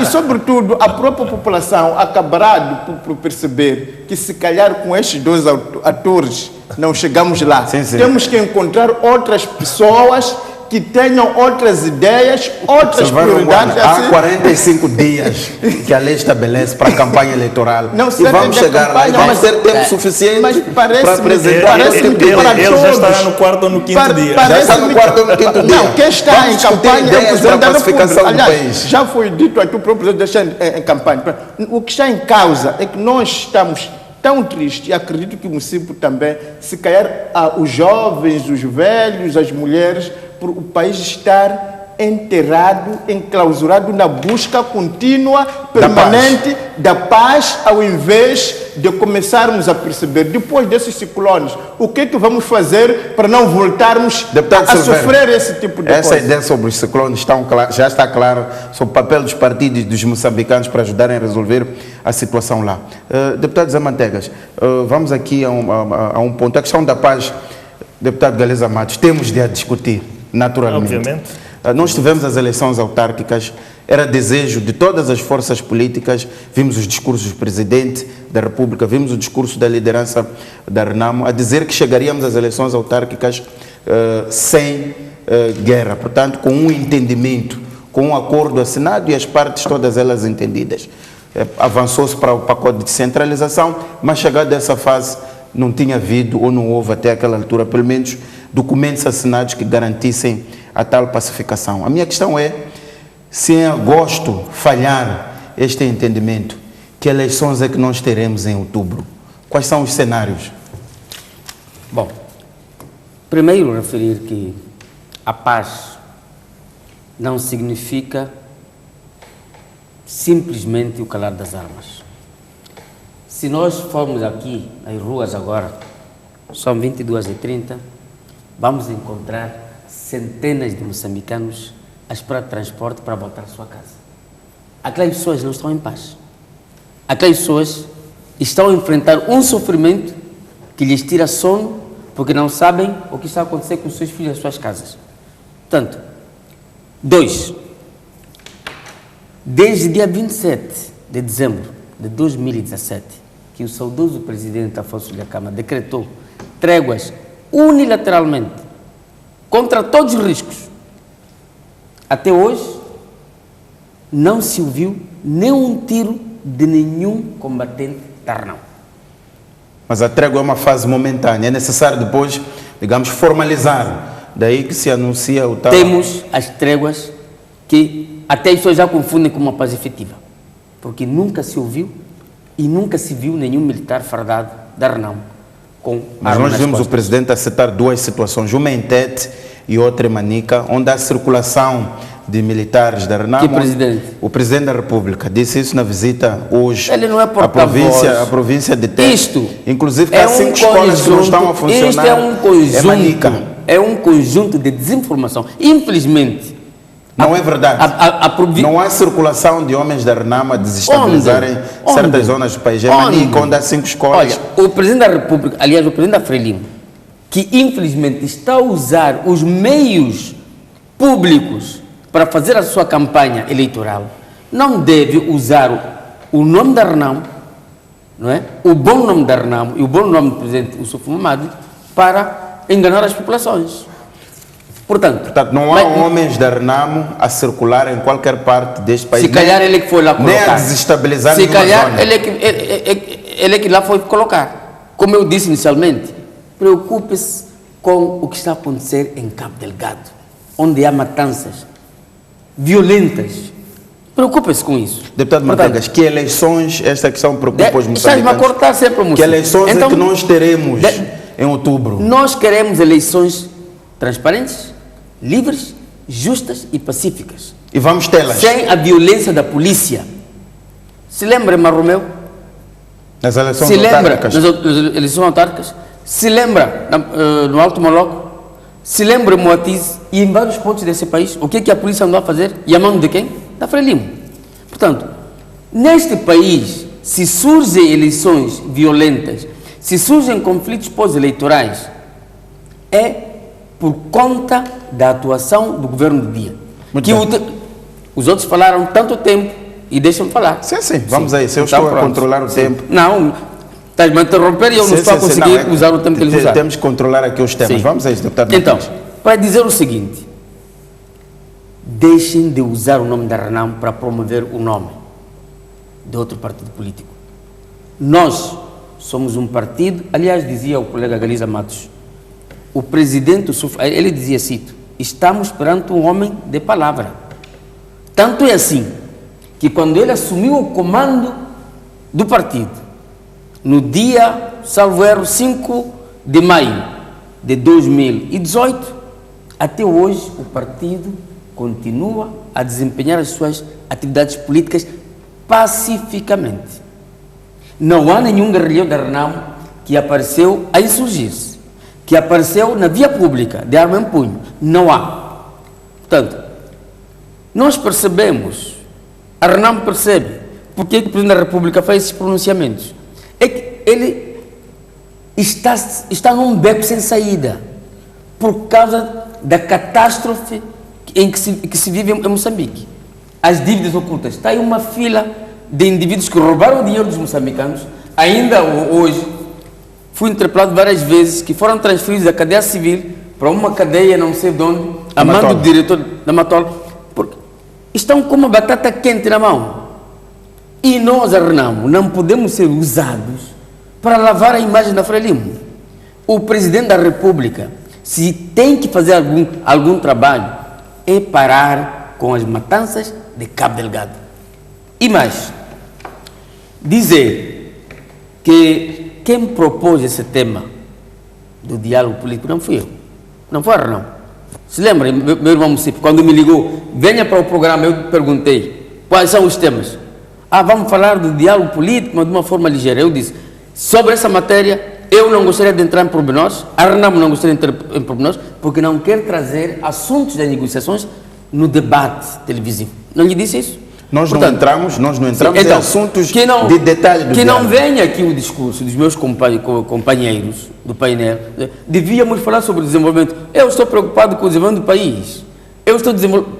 E sobretudo, a própria população acabará por perceber que, se calhar, com estes dois atores não chegamos lá. Sim. Temos que encontrar outras pessoas que tenham outras ideias, outras prioridades. Há 45 dias que a lei estabelece para a campanha eleitoral. Não, e vamos chegar lá e vamos ter tempo suficiente para apresentar. Ele já estará no quarto ou no quinto dia. Já está no quarto ou no quinto dia. Não, quem está em campanha é o Presidente da República. Aliás, já foi dito aqui, o próprio Presidente deixa em campanha. O que está em causa é que nós estamos tão tristes, e acredito que o município também, se calhar os jovens, os velhos, as mulheres, por o país estar enterrado, enclausurado na busca contínua, permanente da paz, ao invés de começarmos a perceber, depois desses ciclones, o que é que vamos fazer para não voltarmos a sofrer esse tipo de coisa. Essa ideia sobre os ciclones já está clara, sobre o papel dos partidos e dos moçambicanos para ajudarem a resolver a situação lá. Deputado Zé Manteigas, vamos aqui a um ponto. A questão da paz, deputado Galeza Matos, temos de a discutir. Naturalmente. Obviamente. Nós tivemos as eleições autárquicas, era desejo de todas as forças políticas, vimos os discursos do Presidente da República, vimos o discurso da liderança da Renamo, a dizer que chegaríamos às eleições autárquicas sem guerra, portanto, com um entendimento, com um acordo assinado e as partes todas elas entendidas. Avançou-se para o pacote de descentralização, mas chegado a essa fase não tinha havido ou não houve até aquela altura, pelo menos, documentos assinados que garantissem a tal pacificação. A minha questão é, se em agosto falhar este entendimento, que eleições é que nós teremos em outubro? Quais são os cenários? Bom, primeiro referir que a paz não significa simplesmente o calar das armas. Se nós formos aqui nas ruas agora, são 22h30, vamos encontrar centenas de moçambicanos a esperar transporte para voltar à sua casa. Aquelas pessoas não estão em paz. Aquelas pessoas estão a enfrentar um sofrimento que lhes tira sono porque não sabem o que está a acontecer com os seus filhos nas suas casas. Portanto, 2. Desde dia 27 de dezembro de 2017, que o saudoso presidente Afonso Dhlakama decretou tréguas unilateralmente contra todos os riscos. Até hoje, não se ouviu nenhum tiro de nenhum combatente da Renamo. Mas a trégua é uma fase momentânea, é necessário depois, digamos, formalizar. Daí que se anuncia o tal... Temos as tréguas que até as pessoas já confundem com uma paz efetiva, porque nunca se ouviu e nunca se viu nenhum militar fardado da Renamo com Mas arma nós nas vimos costas. o presidente acertar duas situações, uma em Tete e outra em Manica, onde há circulação de militares da Renamo. Que presidente? O presidente da República disse isso na visita hoje Ele não é à porta-voz. província de Tete. Isto inclusive, é há 5 escolas que não estão a funcionar. Isto é um É Manica. conjunto, é um conjunto de desinformação. Infelizmente, Não é verdade. província... Não há circulação de homens da Renamo a desestabilizarem Onde? certas zonas do país. É Onde? Manica, onde há 5 escolas. Olha, o presidente da República, aliás, o presidente da Frelimo, que infelizmente está a usar os meios públicos para fazer a sua campanha eleitoral, não deve usar o nome da Renamo, não é? O bom nome da Renamo e o bom nome do presidente Yusuf Mamadi para enganar as populações. Portanto, Não há homens da Renamo a circular em qualquer parte deste país. se calhar ele é que foi lá colocar. Nem a desestabilizar Se nenhuma calhar zona. ele é que lá foi colocar. Como eu disse inicialmente, preocupe-se com o que está a acontecer em Cabo Delgado, onde há matanças violentas. Preocupe-se com isso. Deputado Mantegas, que eleições esta questão preocupa os Estás-me a moçambicanos? cortar sempre, moço. Que eleições Então, é que nós teremos em outubro? nós queremos eleições transparentes, livres, justas e pacíficas, E vamos tê-las sem a violência da polícia. Se lembra, Marromeu? nas eleições Se lembra autárquicas. nas eleições autárquicas? Se lembra no Alto Moloco? Se lembra em Moatize e em vários pontos desse país? O que é que a polícia andou a fazer? E a mão de quem? Da Frelimo. Portanto, neste país, se surgem eleições violentas, se surgem conflitos pós-eleitorais, é por conta da atuação do governo do dia. Muito Que bem. os outros falaram tanto tempo e deixam-me falar. Sim, vamos a isso. Eu Então, estou a pronto. controlar o tempo. Não, estás-me a interromper e eu não estou a conseguir usar o tempo que eles usaram. Temos que controlar aqui os temas. Sim. Vamos a isso, deputado Então, Mantegas. para dizer o seguinte, deixem de usar o nome da Renamo para promover o nome de outro partido político. Nós somos um partido, aliás, dizia o colega Galiza Matos, o presidente, ele dizia, cito, estamos perante um homem de palavra. Tanto é assim, que quando ele assumiu o comando do partido, no dia, salvo erro, 5 de maio de 2018, até hoje o partido continua a desempenhar as suas atividades políticas pacificamente. Não há nenhum guerrilheiro da Renamo que apareceu a insurgir-se, que apareceu na via pública, de arma em punho. Não há. Portanto, nós percebemos, a Renamo percebe, porque o Presidente da República faz esses pronunciamentos. É que ele está num beco sem saída, por causa da catástrofe em que se vive em Moçambique. As dívidas ocultas. Está aí uma fila de indivíduos que roubaram o dinheiro dos moçambicanos. Ainda hoje, fui interpelado várias vezes, que foram transferidos da cadeia civil para uma cadeia não sei de onde, a mando do diretor da Matola, porque estão com uma batata quente na mão. E nós, a Renamo, não podemos ser usados para lavar a imagem da Frelimo. O Presidente da República, se tem que fazer algum trabalho, é parar com as matanças de Cabo Delgado. E mais, dizer que quem propôs esse tema do diálogo político não fui eu, não foi a Renamo. Se lembra, meu irmão Mucipe, quando me ligou, venha para o programa, eu perguntei, quais são os temas? Vamos falar do diálogo político, mas de uma forma ligeira. Eu disse, sobre essa matéria, eu não gostaria de entrar em pormenores, a Renamo não gostaria de entrar em pormenores, porque não quer trazer assuntos das negociações no debate televisivo. Não lhe disse isso? Nós não entramos Então, em assuntos que não, de detalhe do que não diálogo. venha aqui o discurso dos meus companheiros do painel. Devíamos falar sobre o desenvolvimento. Eu estou preocupado com o desenvolvimento do país. Eu estou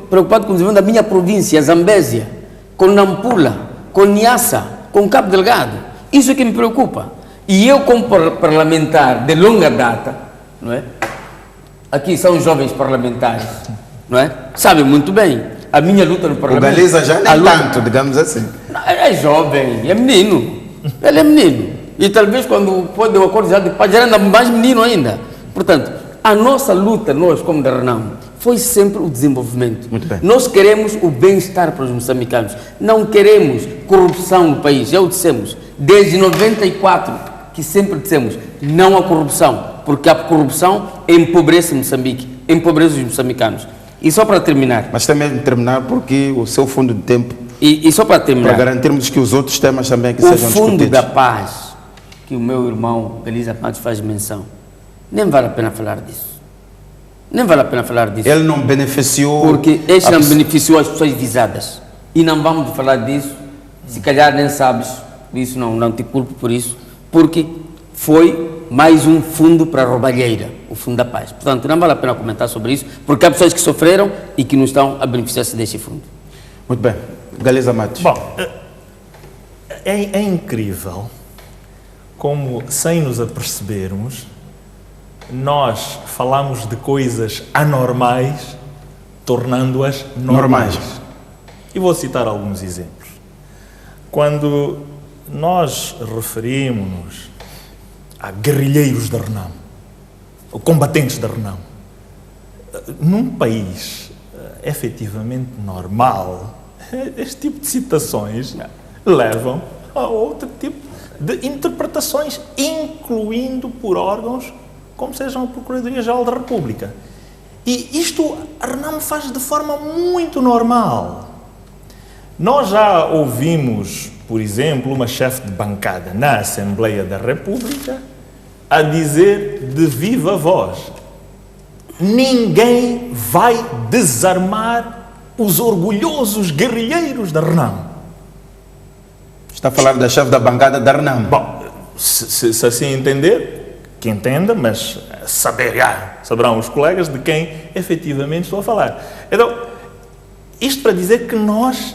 preocupado com o desenvolvimento da minha província, Zambésia, com Nampula, com Niassa, com Cabo Delgado. Isso é que me preocupa. E eu, como parlamentar de longa data, não é? aqui são os jovens parlamentares, não é? Sabem muito bem. A minha luta no O parlamento... Galiza já a nem luta- tanto, digamos assim. Não, é jovem, é menino. Ele é menino. E talvez quando pode o acordo já de paz, já anda mais menino ainda. Portanto, a nossa luta, nós como da Renamo, foi sempre o desenvolvimento. Muito bem. Nós queremos o bem-estar para os moçambicanos. Não queremos corrupção no país. Já o dissemos. Desde 94, que sempre dissemos, não há corrupção. Porque a corrupção empobrece Moçambique, empobrece os moçambicanos. E só para terminar, Mas também terminar porque o seu fundo de tempo, e só para para terminar, garantirmos que os outros temas também que o sejam fundo discutidos. da paz, que o meu irmão Galiza Matos faz menção, nem vale a pena falar disso. Nem vale a pena falar disso. Ele não beneficiou... Porque este a não pessoa- beneficiou as pessoas visadas. E não vamos falar disso, se calhar nem sabes, isso não te culpo por isso, porque foi mais um fundo para a roubalheira, o Fundo da Paz. Portanto, não vale a pena comentar sobre isso, porque há pessoas que sofreram e que não estão a beneficiar-se deste fundo. Muito bem. Galiza Matos. Bom, é incrível como, sem nos apercebermos, nós falamos de coisas anormais, tornando-as normais. E vou citar alguns exemplos. Quando nós referimos-nos a guerrilheiros da Renamo, ou combatentes da Renamo, num país efetivamente normal, este tipo de citações levam a outro tipo de interpretações, incluindo por órgãos como sejam a Procuradoria-Geral da República. E isto a Renamo faz de forma muito normal. Nós já ouvimos, por exemplo, uma chefe de bancada na Assembleia da República a dizer de viva voz: ninguém vai desarmar os orgulhosos guerrilheiros da Renamo. Está a falar da chefe da bancada da Renamo. Bom, se assim entender, que entenda, mas saberão os colegas de quem efetivamente estou a falar. Então, isto para dizer que nós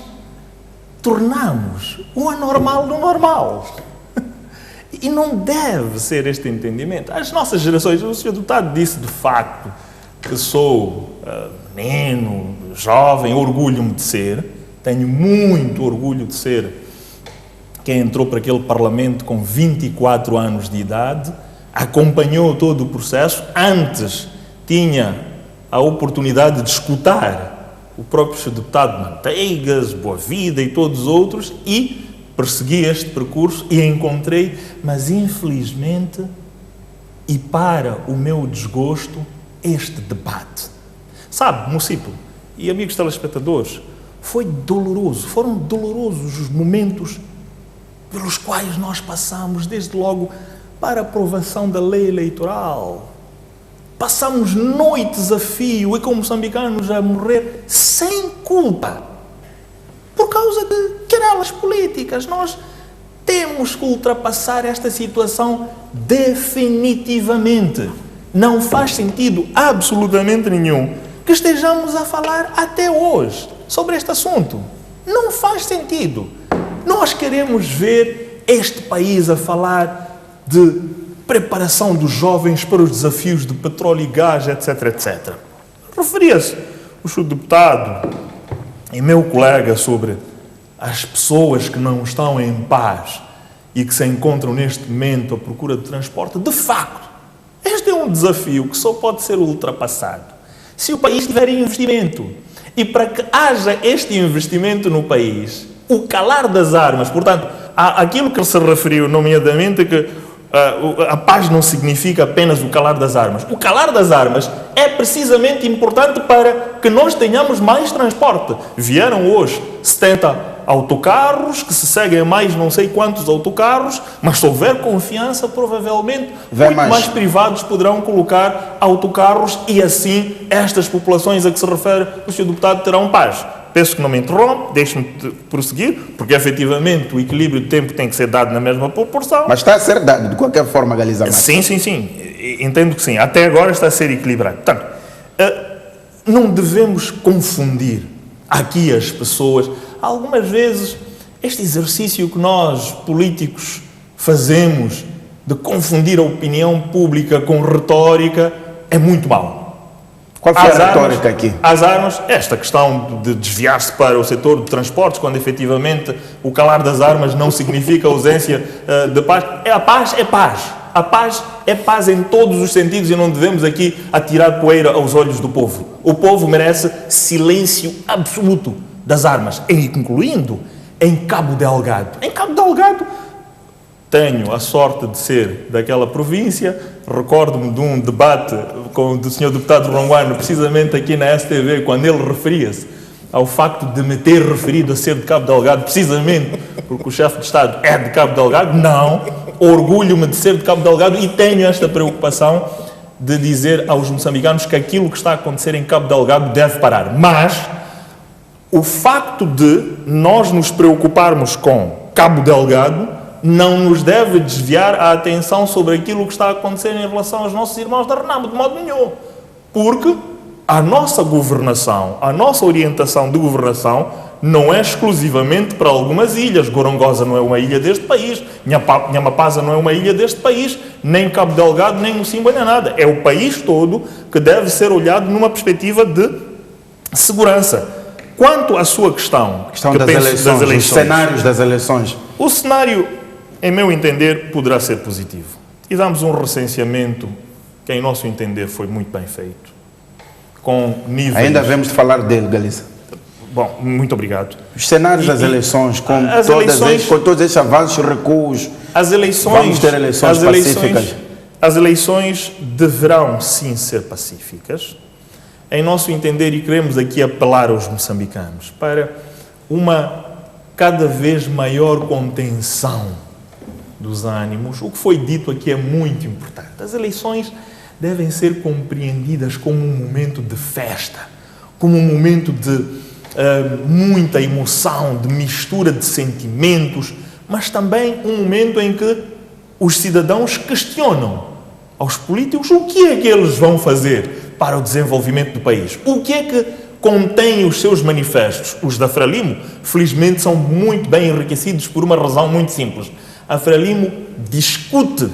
tornamos o anormal do normal. E não deve ser este entendimento. As nossas gerações, o Sr. Deputado disse de facto que sou menino, jovem, orgulho-me de ser, tenho muito orgulho de ser quem entrou para aquele Parlamento com 24 anos de idade, acompanhou todo o processo, antes tinha a oportunidade de escutar o próprio Sr. Deputado Manteigas, Boa Vida e todos os outros, e persegui este percurso e encontrei, mas infelizmente, e para o meu desgosto, este debate. Sabe, Mucípio e amigos telespectadores, foram dolorosos os momentos pelos quais nós passamos, desde logo para a aprovação da lei eleitoral. Passamos noites a fio e como moçambicanos a morrer sem culpa, por causa de querelas políticas. Nós temos que ultrapassar esta situação definitivamente. Não faz sentido absolutamente nenhum que estejamos a falar até hoje sobre este assunto. Não faz sentido. Nós queremos ver este país a falar de preparação dos jovens para os desafios de petróleo e gás, etc, etc. Referia-se o Sr. Deputado e meu colega sobre as pessoas que não estão em paz e que se encontram neste momento à procura de transporte. De facto, este é um desafio que só pode ser ultrapassado se o país tiver investimento. E para que haja este investimento no país, o calar das armas, portanto, aquilo que se referiu, nomeadamente, que a paz não significa apenas o calar das armas. O calar das armas é precisamente importante para que nós tenhamos mais transporte. Vieram hoje 70 autocarros, que se seguem a mais não sei quantos autocarros, mas se houver confiança, provavelmente muito mais privados poderão colocar autocarros e assim estas populações a que se refere o Sr. Deputado terão paz. Peço que não me interrompa, deixe-me prosseguir, porque efetivamente o equilíbrio de tempo tem que ser dado na mesma proporção. Mas está a ser dado, de qualquer forma, Galiza Matos. Sim. Entendo que sim. Até agora está a ser equilibrado. Portanto, não devemos confundir aqui as pessoas. Algumas vezes, este exercício que nós, políticos, fazemos de confundir a opinião pública com retórica é muito mau. Qual foi a retórica aqui? As armas, esta questão de desviar-se para o setor de transportes, quando efetivamente o calar das armas não significa ausência de paz. A paz é paz. A paz é paz em todos os sentidos e não devemos aqui atirar poeira aos olhos do povo. O povo merece silêncio absoluto das armas, incluindo em Cabo Delgado. Em Cabo Delgado, tenho a sorte de ser daquela província. Recordo-me de um debate do Sr. Deputado Ronguano, precisamente aqui na STV, quando ele referia-se ao facto de me ter referido a ser de Cabo Delgado, precisamente porque o chefe de Estado é de Cabo Delgado. Não, orgulho-me de ser de Cabo Delgado e tenho esta preocupação de dizer aos moçambicanos que aquilo que está a acontecer em Cabo Delgado deve parar. Mas o facto de nós nos preocuparmos com Cabo Delgado não nos deve desviar a atenção sobre aquilo que está a acontecer em relação aos nossos irmãos da Renamo, de modo nenhum. Porque a nossa governação, a nossa orientação de governação não é exclusivamente para algumas ilhas. Gorongosa não é uma ilha deste país, Nhamapaza não é uma ilha deste país, nem Cabo Delgado, nem Mocimboa, nem nada. É o país todo que deve ser olhado numa perspectiva de segurança. Quanto à sua questão das eleições, os cenários das eleições. O cenário, em meu entender, poderá ser positivo. E damos um recenseamento que, em nosso entender, foi muito bem feito. Com níveis... Ainda havemos de falar dele, Galiza. Bom, muito obrigado. Os cenários das eleições, com todos esses avanços e recuos, vamos ter eleições pacíficas? As eleições deverão, sim, ser pacíficas. Em nosso entender, e queremos aqui apelar aos moçambicanos para uma cada vez maior contenção dos ânimos. O que foi dito aqui é muito importante. As eleições devem ser compreendidas como um momento de festa, como um momento de muita emoção, de mistura de sentimentos, mas também um momento em que os cidadãos questionam aos políticos o que é que eles vão fazer para o desenvolvimento do país. O que é que contém os seus manifestos? Os da Frelimo, felizmente, são muito bem enriquecidos por uma razão muito simples. A Frelimo discute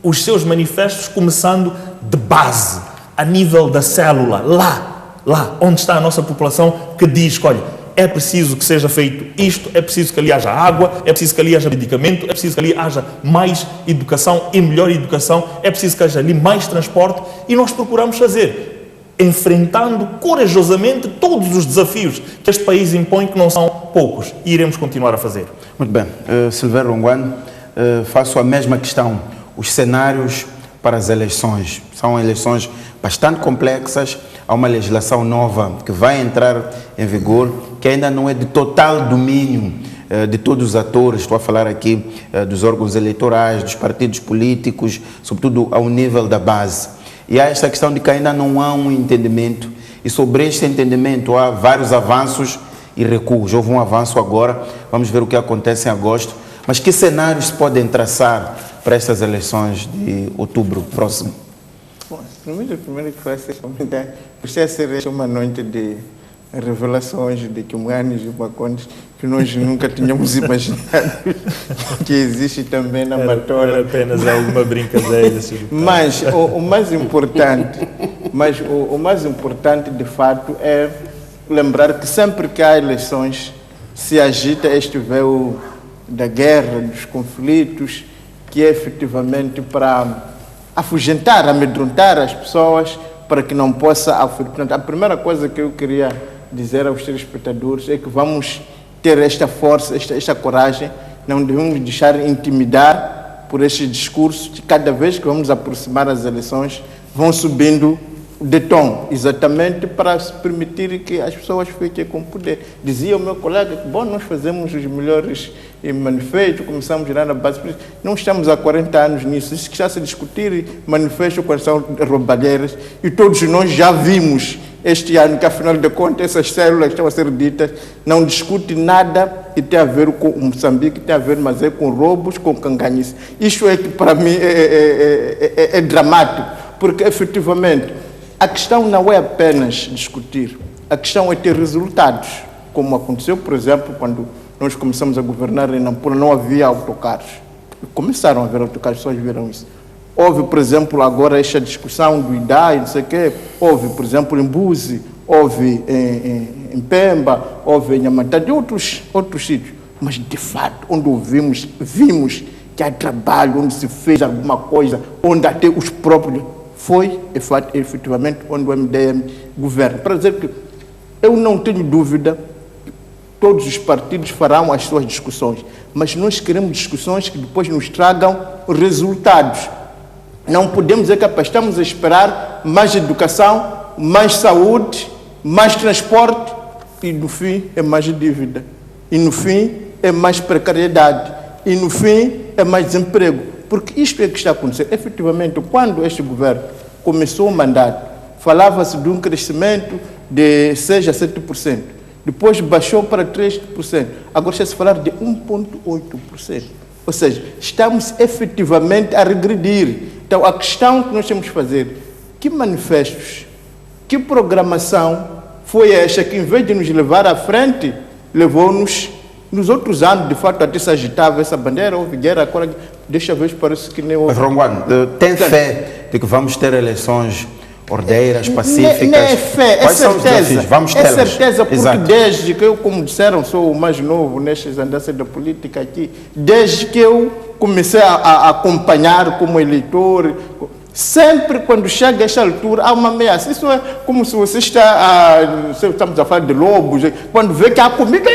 os seus manifestos começando de base, a nível da célula, lá onde está a nossa população, que diz que, olha, é preciso que seja feito isto, é preciso que ali haja água, é preciso que ali haja medicamento, é preciso que ali haja mais educação e melhor educação, é preciso que haja ali mais transporte, e nós procuramos fazer, enfrentando corajosamente todos os desafios que este país impõe, que não são poucos, e iremos continuar a fazer. Muito bem. Silvério Ronguano, faço a mesma questão. Os cenários para as eleições são eleições bastante complexas. Há uma legislação nova que vai entrar em vigor, que ainda não é de total domínio de todos os atores. Estou a falar aqui dos órgãos eleitorais, dos partidos políticos, sobretudo ao nível da base. E há esta questão de que ainda não há um entendimento, e sobre este entendimento há vários avanços e recuos. Houve um avanço agora, vamos ver o que acontece em agosto. Mas que cenários se podem traçar para estas eleições de outubro próximo? Bom, primeiro que faço comentar, precisa ser uma noite de revelações de Kimuanis e Macondes que nós nunca tínhamos imaginado que existe também na Matola. Era apenas alguma brincadeira. Mas o mais importante, de fato, é lembrar que sempre que há eleições se agita este véu da guerra, dos conflitos, que é efetivamente para afugentar, amedrontar as pessoas, para que não possa... Portanto, a primeira coisa que eu queria dizer aos telespectadores é que vamos ter esta força, esta coragem, não devemos deixar intimidar por estes discursos que cada vez que vamos aproximar as eleições vão subindo de tom, exatamente para se permitir que as pessoas fiquem com poder. Dizia o meu colega que, bom, nós fazemos os melhores manifestos, começamos a girar na base, não estamos há 40 anos nisso, isso que está a se discutir manifestos quando são roubalheiras, e todos nós já vimos este ano que, afinal de contas, essas células que estão a ser ditas não discutem nada que tem a ver com o Moçambique, tem a ver, mas é com roubos, com canganice. Isto é que, para mim, é dramático, porque, efetivamente, a questão não é apenas discutir, a questão é ter resultados, como aconteceu, por exemplo, quando nós começamos a governar em Nampula, não havia autocarros. Começaram a haver autocarros, só viram isso. Houve, por exemplo, agora esta discussão do IDAI, não sei o quê. Houve, por exemplo, em Buzi, houve em Pemba, houve em Amatadi, outros sítios. Mas, de fato, onde vimos que há trabalho, onde se fez alguma coisa, onde até os próprios... Foi, efetivamente, onde o MDM governa. Para dizer que eu não tenho dúvida que todos os partidos farão as suas discussões, mas nós queremos discussões que depois nos tragam resultados. Não podemos dizer que estamos a esperar mais educação, mais saúde, mais transporte e, no fim, é mais dívida. E, no fim, é mais precariedade. E, no fim, é mais desemprego. Porque isto é que está acontecendo. Efetivamente, quando este governo começou o mandato, falava-se de um crescimento de 6% a 7%. Depois baixou para 3%. Agora está-se a falar de 1,8%. Ou seja, estamos efetivamente a regredir. Então, a questão que nós temos que fazer, que manifestos, que programação foi esta que, em vez de nos levar à frente, levou-nos, nos outros anos, de fato, até se agitava essa bandeira, houve guerra, agora, desta vez parece que nem houve. Mas, Ronguano, tem fé de que vamos ter eleições ordeiras, pacíficas? Não é fé, é certeza. Vamos ter. É certeza, porque Exato. desde que eu, como disseram, sou o mais novo nestas andanças da política aqui, desde que eu comecei a acompanhar como eleitor, sempre quando chega a esta altura há uma ameaça. Isso é como se você estamos a falar de lobos, quando vê que há comida,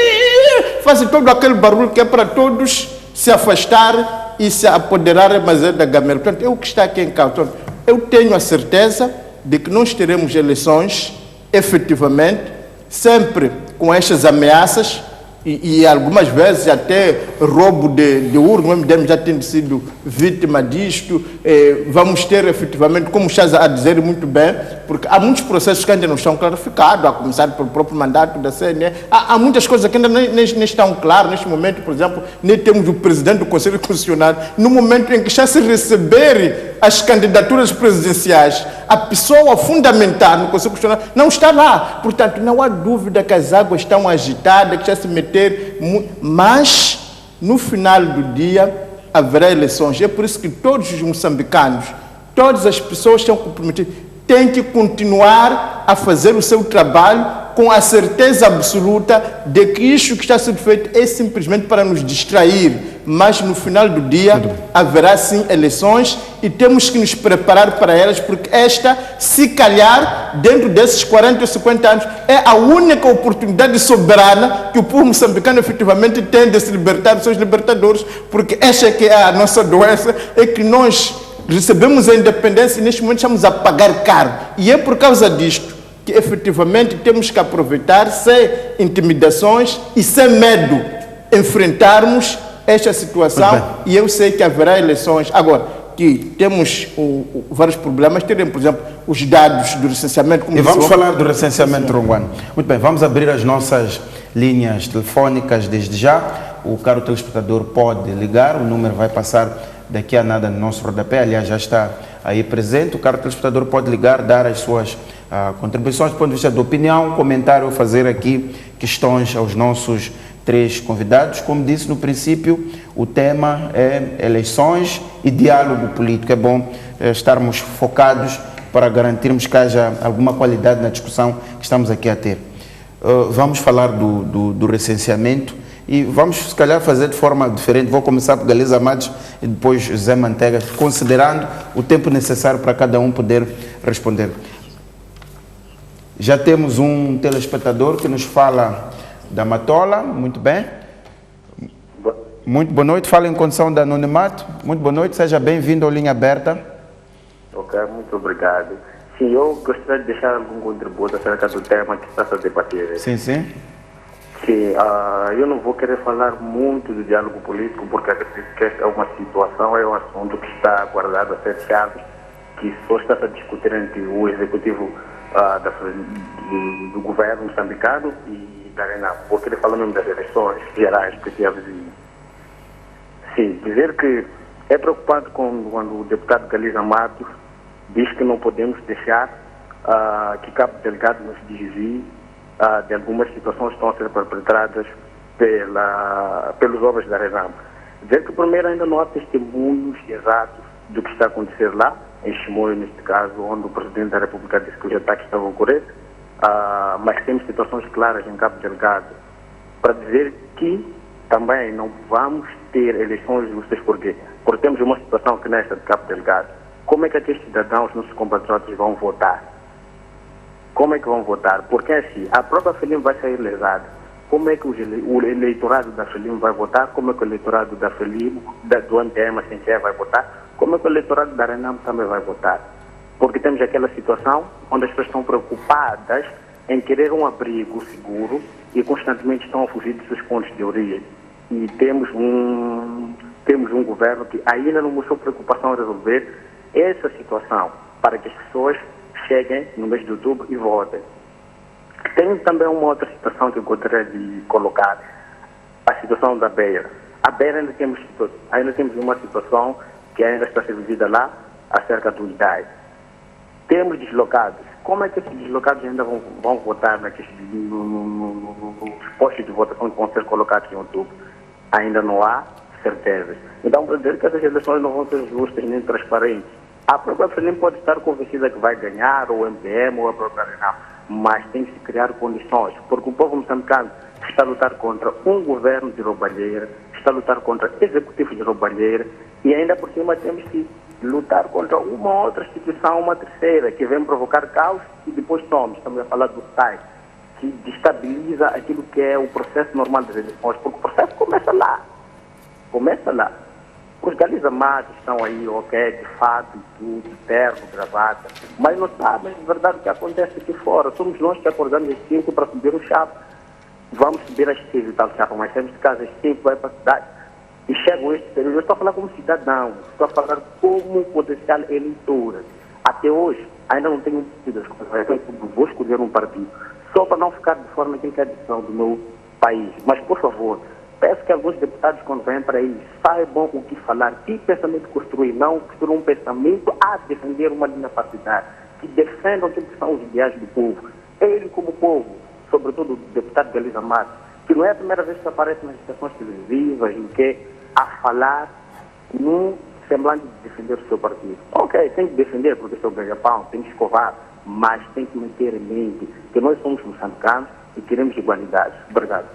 faz todo aquele barulho que é para todos se afastar e se apoderar mais da gamela. Portanto, é o que está aqui em causa. Portanto, eu tenho a certeza de que nós teremos eleições, efetivamente, sempre com estas ameaças e algumas vezes até roubo de urna. O MDM já tem sido vítima disto. Vamos ter, efetivamente, como estás a dizer muito bem, porque há muitos processos que ainda não estão clarificados, a começar pelo próprio mandato da CNE. Há muitas coisas que ainda nem estão claras. Neste momento, por exemplo, nem temos o presidente do Conselho Constitucional. No momento em que já se receberem as candidaturas presidenciais, a pessoa fundamental no Conselho Constitucional não está lá. Portanto, não há dúvida que as águas estão agitadas, que já se meter, mas no final do dia haverá eleições. É por isso que todos os moçambicanos, todas as pessoas que estão comprometidas, têm que continuar a fazer o seu trabalho com a certeza absoluta de que isto que está sendo feito é simplesmente para nos distrair, mas no final do dia haverá sim eleições e temos que nos preparar para elas, porque esta, se calhar, dentro desses 40 ou 50 anos, é a única oportunidade soberana que o povo moçambicano efetivamente tem de se libertar dos seus libertadores, porque esta é que é a nossa doença, é que nós recebemos a independência e neste momento estamos a pagar caro. E é por causa disto que efetivamente temos que aproveitar, sem intimidações e sem medo, enfrentarmos esta situação. E eu sei que haverá eleições. Agora, que temos vários problemas, teremos, por exemplo, os dados do recenseamento. E vamos falar do recenseamento, Ronguano. Muito bem, vamos abrir as nossas linhas telefónicas desde já. O caro telespectador pode ligar, o número vai passar daqui a nada no nosso rodapé, aliás, já está aí presente. O caro telespectador pode ligar, dar as suas contribuições do ponto de vista de opinião, comentário, fazer aqui questões aos nossos três convidados. Como disse no princípio, o tema é eleições e diálogo político. É bom estarmos focados para garantirmos que haja alguma qualidade na discussão que estamos aqui a ter. Vamos falar do recenseamento e vamos, se calhar, fazer de forma diferente. Vou começar por Galiza Matos e depois José Mantega, considerando o tempo necessário para cada um poder responder. Já temos um telespectador que nos fala da Matola. Muito bem. Muito boa noite. Fala em condição de anonimato. Muito boa noite. Seja bem-vindo ao Linha Aberta. Ok, muito obrigado. Sim, eu gostaria de deixar algum contributo acerca do tema que está a debater. Sim, sim. Sim, eu não vou querer falar muito do diálogo político, porque acredito que esta é uma situação, é um assunto que está guardado a 7 anos, que só está a discutir entre o executivo do governo moçambicano e da RENAM. Vou querer falar mesmo das eleições gerais que se avizinham. Sim, dizer que é preocupante quando o deputado Galiza Matos diz que não podemos deixar que Cabo Delgado nos desvie de algumas situações que estão a ser perpetradas pelos homens da RENAM. Dizer que, primeiro, ainda não há testemunhos exatos do que está a acontecer lá, em Chimoio, neste caso, onde o Presidente da República disse que os ataques estavam a ocorrer, mas temos situações claras em Cabo Delgado para dizer que também não vamos ter eleições justas. Porque temos uma situação que nesta de Cabo Delgado, como é que aqueles cidadãos, nossos compatriotas, vão votar? Como é que vão votar? Porque assim, a própria Frelimo vai sair lesada. Como é que o eleitorado da Frelimo vai votar? Como é que o eleitorado da Frelimo, do MPM, assim que vai votar? Como é que o eleitorado da Renamo também vai votar? Porque temos aquela situação onde as pessoas estão preocupadas em querer um abrigo seguro e constantemente estão a fugir dos seus pontos de origem. E temos um governo que ainda não mostrou preocupação em resolver essa situação para que as pessoas cheguem no mês de outubro e votem. Tem também uma outra situação que eu gostaria de colocar, a situação da Beira. A Beira ainda temos uma situação que ainda está a ser vivida lá, acerca do IDAI. Temos deslocados. Como é que esses deslocados ainda vão votar nos postos de votação que vão ser colocados em outubro? Ainda não há certezas. Então, para dizer que essas eleições não vão ser justas nem transparentes. A própria Frelimo pode estar convencida que vai ganhar, ou o MPM, ou a própria Renamo, mas tem que se criar condições, porque o povo moçambicano está a lutar contra um governo de roubalheira, está a lutar contra executivos de roubalheira, e ainda por cima temos que lutar contra uma outra instituição, uma terceira, que vem provocar caos e depois estamos a falar do SAI, que destabiliza aquilo que é o processo normal das eleições, porque o processo começa lá. Os Galiza Matos estão aí, ok, de fato, tudo, terno, gravata, mas não sabem de verdade o que acontece aqui fora. Somos nós que acordamos às 5 para subir o chapa. Vamos subir às 6 e tal chapa, mas temos de casa às 5, vai para a cidade. E chegam este período. Eu estou a falar como cidadão, estou a falar como potencial eleitor. Até hoje, ainda não tenho decidido as coisas. Vou escolher um partido, só para não ficar de forma que é a decisão do meu país. Mas, por favor, peço que alguns deputados, quando vêm para aí, saibam o que falar, que pensamento construir, não construir um pensamento a defender uma linha partidária, que defendam aquilo que são os ideais do povo. Ele, como povo, sobretudo o deputado Galiza Matos, que não é a primeira vez que aparece nas estações televisivas, em que a falar num semblante de defender o seu partido. Ok, tem que defender porque sou ganha-pão, tem que escovar, mas tem que manter em mente que nós somos moçambicanos e queremos igualdade. Obrigado.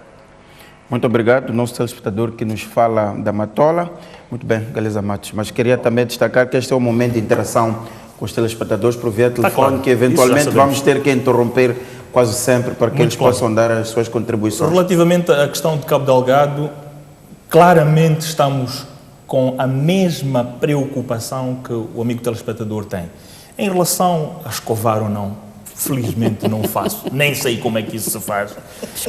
Muito obrigado, nosso telespectador que nos fala da Matola. Muito bem, Galiza Matos. Mas queria também destacar que este é um momento de interação com os telespectadores por via telefone, claro. que eventualmente vamos ter que interromper quase sempre para que eles possam dar as suas contribuições. Relativamente à questão de Cabo Delgado, claramente estamos com a mesma preocupação que o amigo telespectador tem. Em relação a escovar ou não, felizmente não faço, nem sei como é que isso se faz.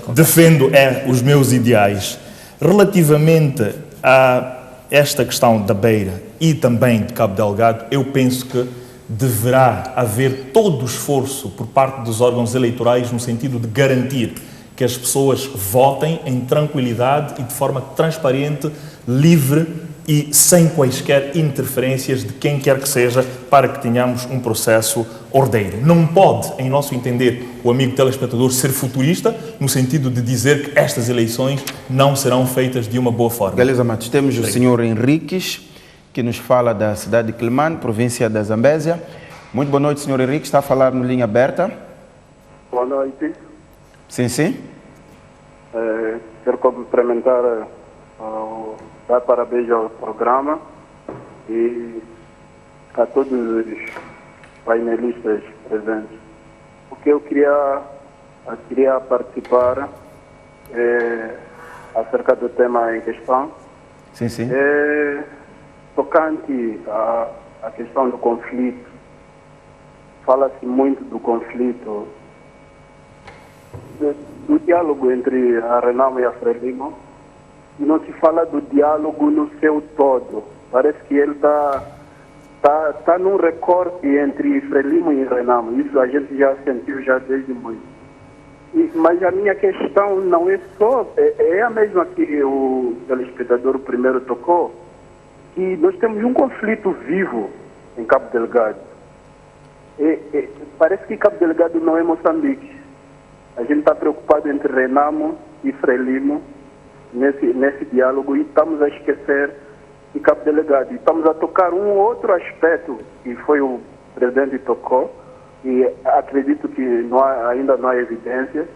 Defendo os meus ideais. Relativamente a esta questão da Beira e também de Cabo Delgado, eu penso que deverá haver todo o esforço por parte dos órgãos eleitorais no sentido de garantir que as pessoas votem em tranquilidade e de forma transparente, livre e sem quaisquer interferências de quem quer que seja, para que tenhamos um processo ordeiro. Não pode, em nosso entender, o amigo telespectador ser futurista, no sentido de dizer que estas eleições não serão feitas de uma boa forma. Galiza Matos, temos o senhor Henriques, que nos fala da cidade de Quelimane, província da Zambésia. Muito boa noite, senhor Henrique, está a falar no Linha Aberta. Boa noite. Sim, sim. Quero cumprimentar, dar parabéns ao programa e a todos os painelistas presentes. O que eu queria participar acerca do tema em questão. Sim, sim. Tocante à questão do conflito, fala-se muito do conflito, do diálogo entre a Renamo e a Frelimo, e não se fala do diálogo no seu todo. Parece que ele está num recorte entre Frelimo e Renamo. Isso a gente já sentiu já desde muito. Mas a minha questão não é só, é a mesma que o telespectador primeiro tocou, que nós temos um conflito vivo em Cabo Delgado. Parece que Cabo Delgado não é Moçambique. A gente está preocupado entre Renamo e Frelimo nesse diálogo, e estamos a esquecer e cabo delegado. E estamos a tocar um outro aspecto, que foi o presidente tocou, e acredito que ainda não há evidência,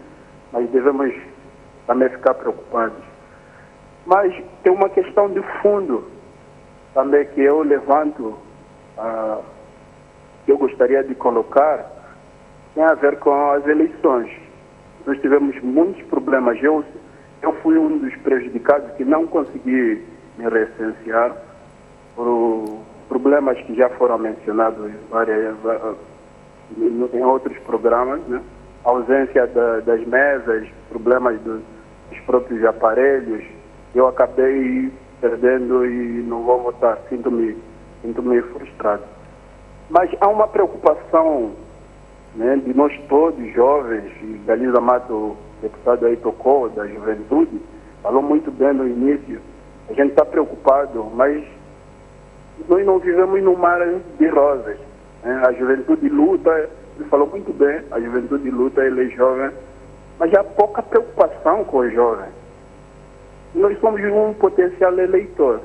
mas devemos também ficar preocupados. Mas tem uma questão de fundo também que eu levanto, que eu gostaria de colocar, tem a ver com as eleições. Nós tivemos muitos problemas. Eu fui um dos prejudicados que não consegui me recensear por problemas que já foram mencionados em outros programas, né? A ausência das mesas, problemas dos próprios aparelhos. Eu acabei perdendo e não vou votar. Sinto-me frustrado. Mas há uma preocupação, né, de nós todos, jovens, e Galiza Mato, o deputado aí tocou, da juventude, falou muito bem no início. A gente está preocupado, mas nós não vivemos num mar de rosas, né? A juventude luta, ele falou muito bem, a juventude luta, ele é jovem, mas há pouca preocupação com os jovens. Nós somos um potencial eleitor.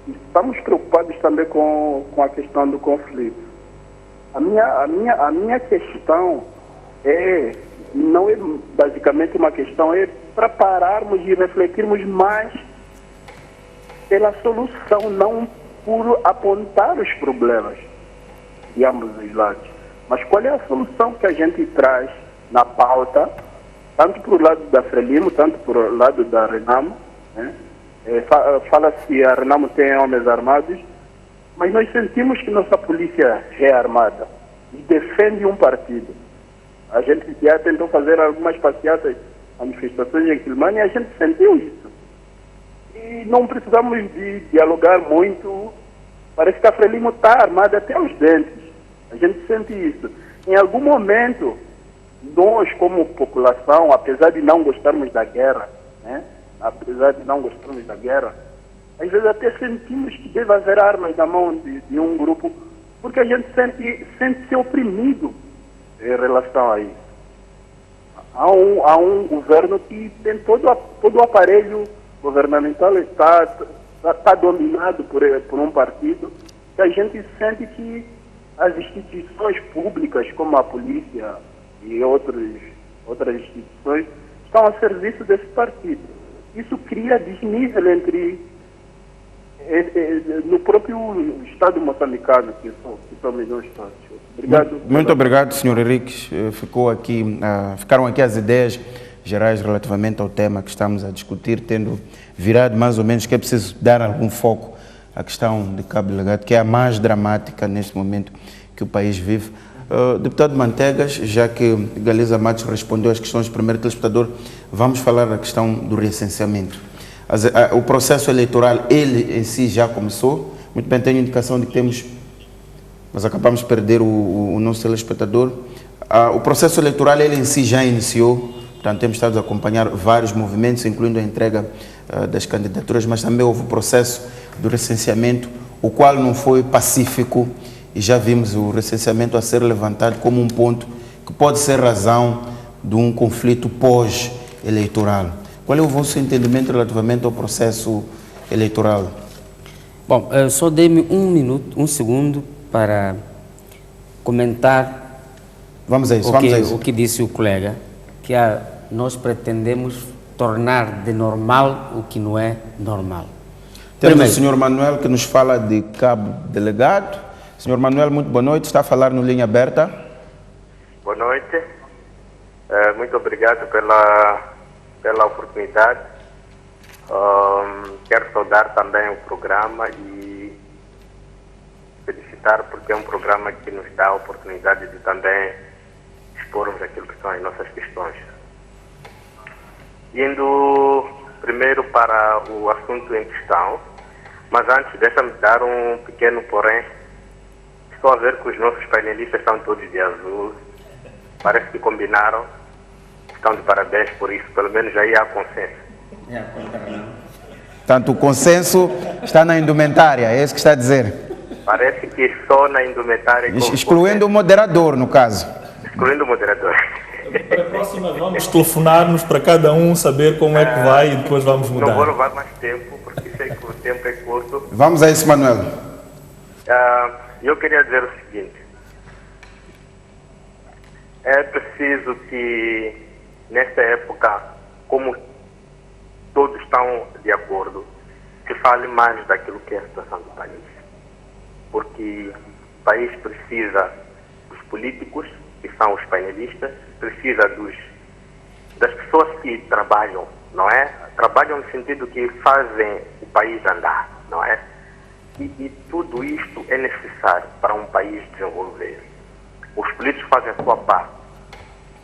Estamos preocupados também com a questão do conflito. A minha questão não é basicamente uma questão, é para pararmos e refletirmos mais pela solução, não por apontar os problemas de ambos os lados. Mas qual é a solução que a gente traz na pauta, tanto por lado da Frelimo, tanto por lado da Renamo, né? Fala-se que a Renamo tem homens armados, mas nós sentimos que nossa polícia é armada e defende um partido. A gente já tentou fazer algumas passeatas, manifestações em Quilmane, e a gente sentiu isso. E não precisamos de dialogar muito. Parece que a Frelimo está armada até os dentes. A gente sente isso. Em algum momento, nós como população, apesar de não gostarmos da guerra, né? Às vezes até sentimos que deve haver armas na mão de um grupo, porque a gente sente-se oprimido em relação a isso. Há um governo que tem todo o aparelho governamental está dominado por um partido, que a gente sente que as instituições públicas, como a polícia e outras instituições, estão a serviço desse partido. Isso cria desnível no próprio Estado moçambicano, que são milhões de pessoas. Obrigado. Muito obrigado, Sr. Henriques. Ficaram aqui as ideias gerais relativamente ao tema que estamos a discutir, tendo virado mais ou menos que é preciso dar algum foco à questão de cabo delegado, que é a mais dramática neste momento que o país vive. Deputado Mantegas, já que Galiza Matos respondeu às questões do primeiro telespectador, vamos falar da questão do recenseamento. O processo eleitoral, ele em si já começou. Muito bem, tenho indicação de que mas acabamos de perder o nosso telespectador. O processo eleitoral, ele em si já iniciou, portanto temos estado a acompanhar vários movimentos, incluindo a entrega das candidaturas, mas também houve o processo do recenseamento, o qual não foi pacífico, e já vimos o recenseamento a ser levantado como um ponto que pode ser razão de um conflito pós-eleitoral. Qual é o vosso entendimento relativamente ao processo eleitoral? Bom, só dê-me um segundo para comentar o que disse o colega, que nós pretendemos tornar de normal o que não é normal. Temos o Sr. Manuel que nos fala de cabo delegado. Sr. Manuel, muito boa noite, está a falar no Linha Aberta. Boa noite, muito obrigado pela oportunidade. Quero saudar também o programa e felicitar porque é um programa que nos dá a oportunidade de também expormos aquilo que são as nossas questões. Indo primeiro para o assunto em questão, mas antes deixa-me dar um pequeno porém. Estou a ver que os nossos painelistas estão todos de azul, parece que combinaram, estão de parabéns por isso, pelo menos aí há consenso. Portanto, o consenso está na indumentária, é isso que está a dizer? Parece que só na indumentária... Excluindo o moderador, no caso. Excluindo o moderador. Para a próxima vamos telefonar-nos para cada um saber como é que vai e depois vamos mudar. Não vou levar mais tempo, porque sei que o tempo é curto. Vamos a isso, Manuel. Eu queria dizer o seguinte. É preciso que, nesta época, como todos estão de acordo, se fale mais daquilo que é a situação do país. Porque o país precisa dos políticos, que são os painelistas, precisa das pessoas que trabalham, não é? Trabalham no sentido que fazem o país andar, não é? E tudo isto é necessário para um país desenvolver. Os políticos fazem a sua parte.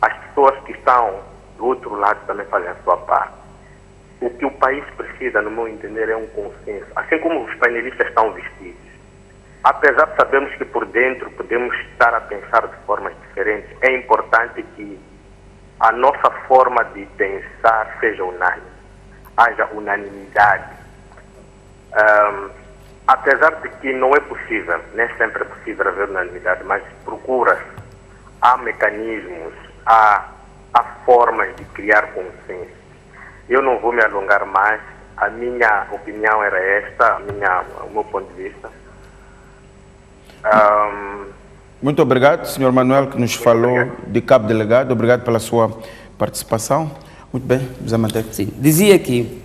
As pessoas que estão do outro lado também fazem a sua parte. O que o país precisa, no meu entender, é um consenso. Assim como os painelistas estão vestidos. Apesar de sabermos que por dentro podemos estar a pensar de formas diferentes, é importante que a nossa forma de pensar seja unânime. Haja unanimidade. Apesar de que não é possível, nem sempre é possível haver unanimidade, mas procura-se, há mecanismos, há formas de criar consenso. Eu não vou me alongar mais, a minha opinião era esta, o meu ponto de vista. Muito obrigado, Sr. Manuel, que nos falou de Cabo Delegado. Obrigado pela sua participação. Muito bem, José Manteiga. Sim, dizia que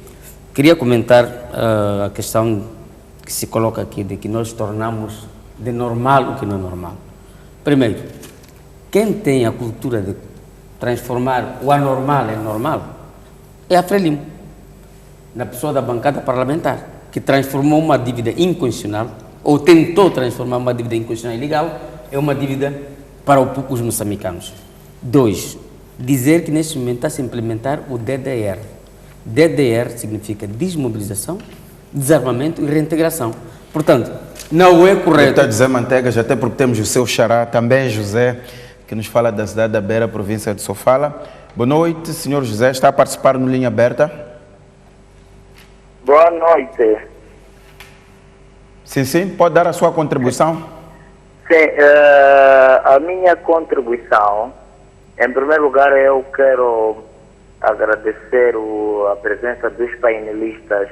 queria comentar a questão que se coloca aqui, de que nós tornamos de normal o que não é normal. Primeiro, quem tem a cultura de transformar o anormal em normal é a Frelimo, na pessoa da bancada parlamentar, que transformou uma dívida inconstitucional, ou tentou transformar uma dívida inconstitucional ilegal, em uma dívida para os moçambicanos. 2. Dizer que neste momento está a se implementar o DDR. DDR significa desmobilização, desarmamento e reintegração. Portanto, não é correto... Está a dizer Manteigas, até porque temos o seu xará, também José, que nos fala da cidade da Beira, província de Sofala. Boa noite, senhor José, está a participar no Linha Aberta? Boa noite. Sim, pode dar a sua contribuição? Sim, a minha contribuição, em primeiro lugar, eu quero agradecer a presença dos painelistas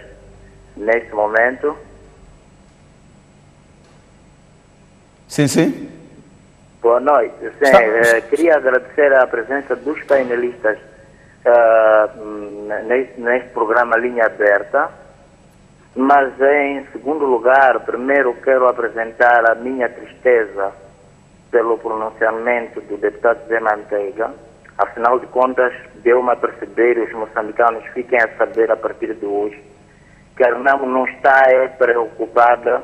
neste momento. Sim. Boa noite. Sim, queria agradecer a presença dos painelistas neste programa Linha Aberta, mas em segundo lugar, primeiro quero apresentar a minha tristeza pelo pronunciamento do deputado Zé Manteiga. Afinal de contas, deu-me a perceber, os moçambicanos fiquem a saber a partir de hoje, que a Renamo não está preocupada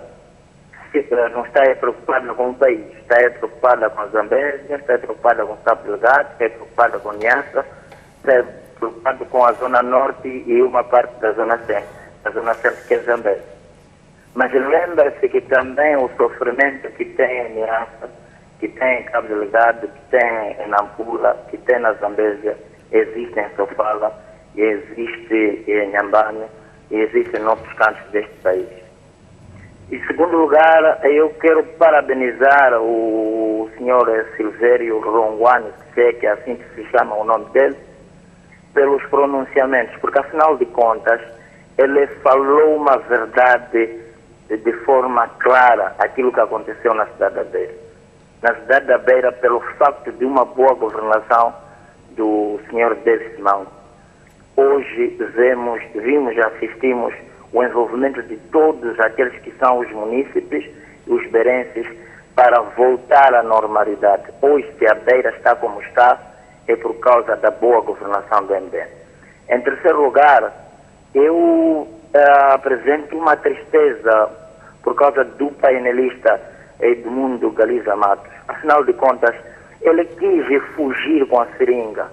com o país, está preocupada com a Zambésia, está preocupada com o Cabo Delgado, está preocupada com Niassa, está preocupada com a Zona Norte e uma parte da Zona Centro, que é Zambésia. Mas lembra-se que também o sofrimento que tem em Niassa, que tem em Cabo Delgado, que tem em Nampula, que tem na Zambésia, existe em Sofala, e existe em Nhambane, e existe em outros cantos deste país. Em segundo lugar, eu quero parabenizar o senhor Silvério Ronguani, que é assim que se chama o nome dele, pelos pronunciamentos, porque afinal de contas, ele falou uma verdade de forma clara, aquilo que aconteceu na cidade da Beira. Na cidade da Beira, pelo facto de uma boa governação do senhor David Simão, hoje assistimos o envolvimento de todos aqueles que são os munícipes e os berenses para voltar à normalidade. Hoje, se a Beira está como está, é por causa da boa governação do MDM. Em terceiro lugar, eu apresento uma tristeza por causa do painelista Edmundo Galiza Matos. Afinal de contas, ele quis fugir com a seringa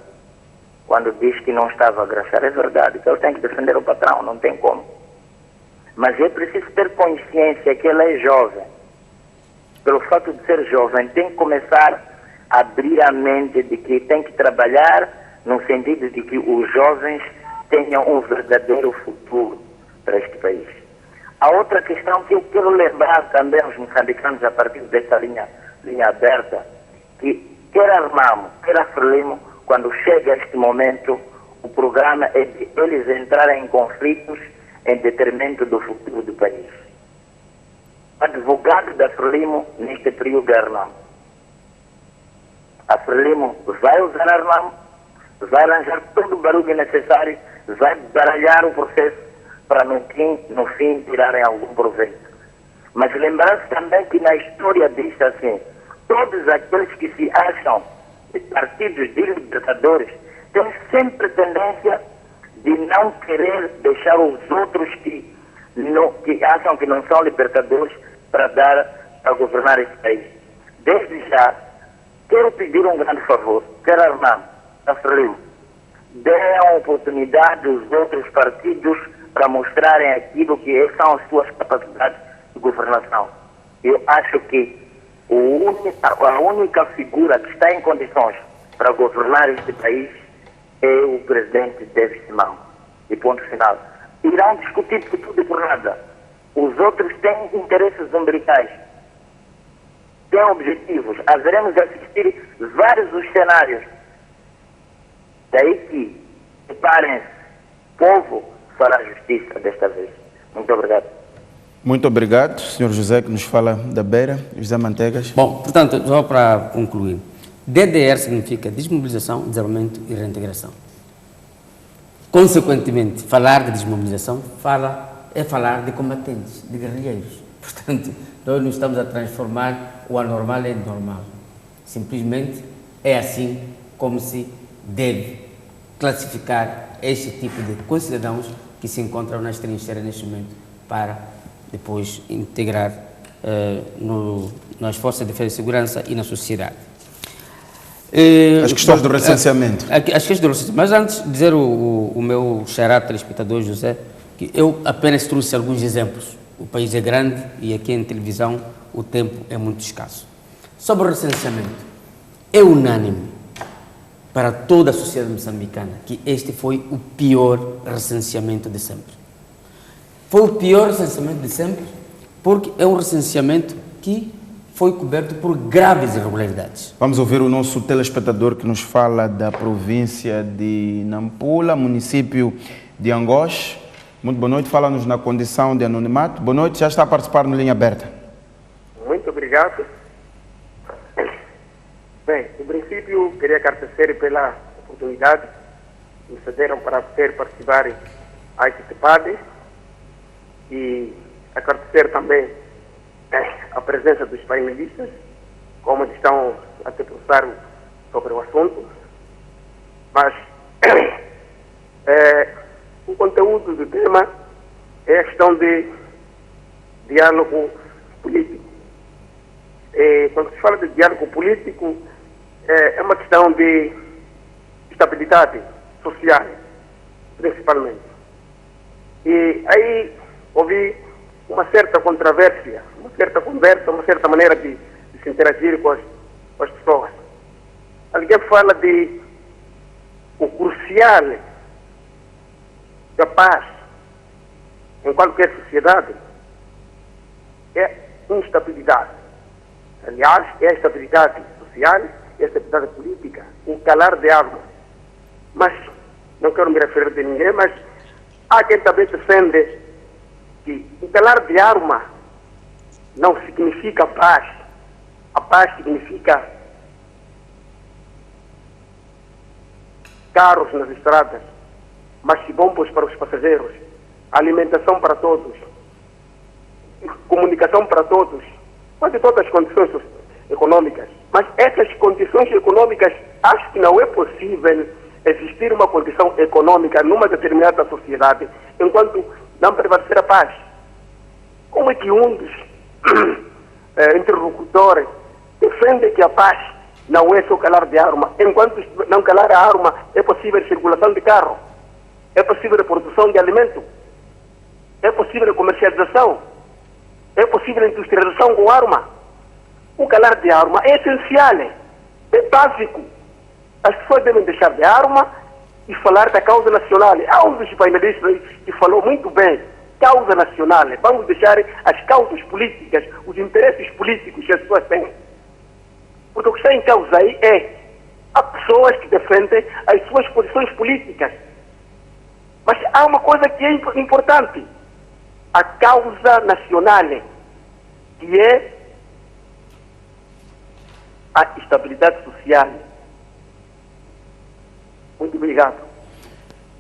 quando diz que não estava a graxar. É verdade, que ele tem que defender o patrão, não tem como. Mas é preciso ter consciência que ele é jovem. Pelo fato de ser jovem, tem que começar a abrir a mente de que tem que trabalhar no sentido de que os jovens tenham um verdadeiro futuro para este país. A outra questão que eu quero lembrar também aos moçambicanos a partir desta linha aberta, que quer a Renamo, quer a Frelimo, quando chega este momento, o programa é de eles entrarem em conflitos em detrimento do futuro do país. advogado da Frelimo neste período da Arnam. A Frelimo vai usar a Arnam, vai arranjar todo o barulho necessário, vai baralhar o processo para no fim tirarem algum proveito. Mas lembrar-se também que na história diz assim, todos aqueles que se acham de partidos de libertadores têm sempre tendência de não querer deixar os outros que acham que não são libertadores para governar esse país. Desde já, quero pedir um grande favor, quero Armando, a Frelimo, dê a oportunidade aos outros partidos para mostrarem aquilo que são as suas capacidades de governação. Eu acho que a única figura que está em condições para governar este país é o presidente David Simão. E ponto final. Irão discutir por tudo e por nada. Os outros têm interesses umbilicais, têm objetivos. Haveremos de assistir vários os cenários. Daí que, preparem-se, povo fará justiça desta vez. Muito obrigado. Muito obrigado, Sr. José, que nos fala da Beira. José Manteigas. Bom, portanto, só para concluir, DDR significa desmobilização, desarmamento e reintegração. Consequentemente, falar de desmobilização é falar de combatentes, de guerrilheiros. Portanto, nós não estamos a transformar o anormal em normal. Simplesmente é assim como se deve classificar este tipo de concidadãos que se encontram nas trincheiras neste momento para depois integrar nas forças de defesa e segurança e na sociedade. As questões do recenseamento. As questões do recenseamento. Mas antes de dizer o meu xará telespectador José, que eu apenas trouxe alguns exemplos. O país é grande e aqui em televisão o tempo é muito escasso. Sobre o recenseamento, é unânime para toda a sociedade moçambicana que este foi o pior recenseamento de sempre. Foi o pior recenseamento de sempre porque é um recenseamento que foi coberto por graves irregularidades. Vamos ouvir o nosso telespectador que nos fala da província de Nampula, município de Angoche. Muito boa noite, fala-nos na condição de anonimato. Boa noite, já está a participar no Linha Aberta. Muito obrigado. Bem, em princípio, queria agradecer pela oportunidade que me cederam para poder participar a este debate e agradecer também a presença dos painelistas, como estão a debruçar sobre o assunto. Mas o conteúdo do tema é a questão de diálogo político. Quando se fala de diálogo político, é uma questão de estabilidade social, principalmente. E aí houve uma certa controvérsia, uma certa conversa, uma certa maneira de se interagir com as pessoas. Alguém fala de o crucial da paz em qualquer sociedade é instabilidade. Aliás, é a estabilidade social e a estabilidade política, o calar de armas. Mas, não quero me referir a ninguém, mas há quem também defende que o calar de arma não significa paz. A paz significa carros nas estradas, mas bombas para os passageiros, alimentação para todos, comunicação para todos, quase todas as condições econômicas. Mas essas condições econômicas, acho que não é possível existir uma condição econômica numa determinada sociedade enquanto não prevalecer a paz. Como é que um dos interlocutores defende que a paz não é só calar de arma, enquanto não calar a arma é possível circulação de carro, é possível a produção de alimento, é possível a comercialização, é possível a industrialização com arma. O calar de arma é essencial, é básico. As pessoas devem deixar de arma e falar da causa nacional. Há um dos painelistas que falou muito bem, causa nacional. Vamos deixar as causas políticas, os interesses políticos que as pessoas têm. Porque o que está em causa aí há pessoas que defendem as suas posições políticas. Mas há uma coisa que é importante, a causa nacional. que é a estabilidade social. Muito obrigado.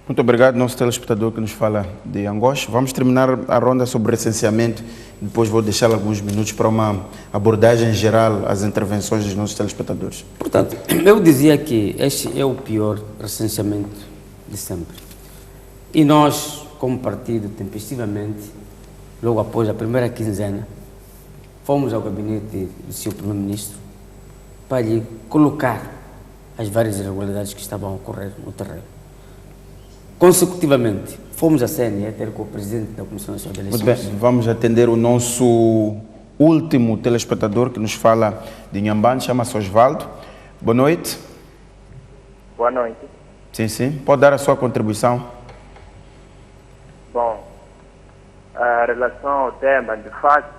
Muito obrigado, nosso telespectador que nos fala de Angoche. Vamos terminar a ronda sobre recenseamento. Depois vou deixar alguns minutos para uma abordagem geral às intervenções dos nossos telespectadores. Portanto, eu dizia que este é o pior recenseamento de sempre. E nós, como partido, tempestivamente, logo após a primeira quinzena, fomos ao gabinete do Sr. Primeiro-Ministro para lhe colocar as várias irregularidades que estavam a ocorrer no terreno. Consecutivamente, fomos à CNE ter com o presidente da Comissão Nacional de Eleições. Muito bem, vamos atender o nosso último telespectador que nos fala de Inhambane, chama-se Osvaldo. Boa noite. Boa noite. Sim, sim. Pode dar a sua contribuição. Bom, a relação ao tema, de fato,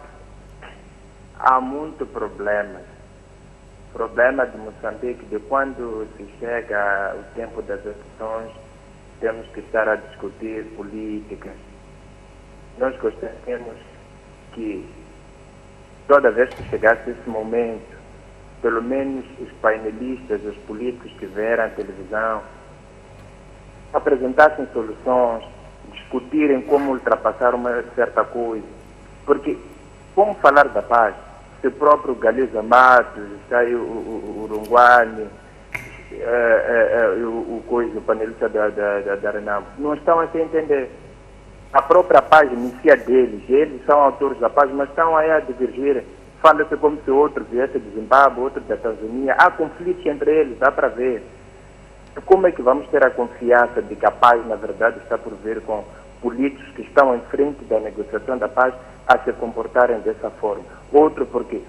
há muito problemas. Problema de Moçambique, de quando se chega o tempo das eleições, temos que estar a discutir política. Nós gostaríamos que, toda vez que chegasse esse momento, pelo menos os painelistas, os políticos que vieram à televisão, apresentassem soluções, discutirem como ultrapassar uma certa coisa. Porque, como falar da paz, se o próprio Galiza Matos, o Urunguane, o panelista da Renamo, não estão a se entender. A própria paz inicia deles, eles são autores da paz, mas estão aí a divergir. Fala-se como se outro viesse de Zimbábue, outro da Tanzânia. Há conflitos entre eles, dá para ver. Como é que vamos ter a confiança de que a paz, na verdade, está por vir com políticos que estão em frente da negociação da paz a se comportarem dessa forma? Outro porque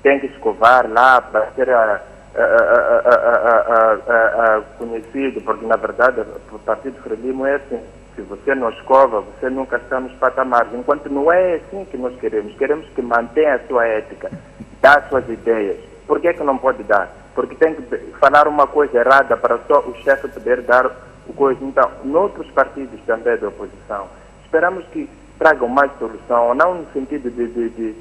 tem que escovar lá para ser conhecido, porque na verdade o Partido Frelimo é assim: se você não escova, você nunca está nos patamares. Enquanto não é assim que nós queremos que mantenha a sua ética, dá as suas ideias. Por que não pode dar? Porque tem que falar uma coisa errada para só o chefe poder dar o coisa. Então, noutros partidos também da oposição, esperamos que tragam mais solução, não no sentido de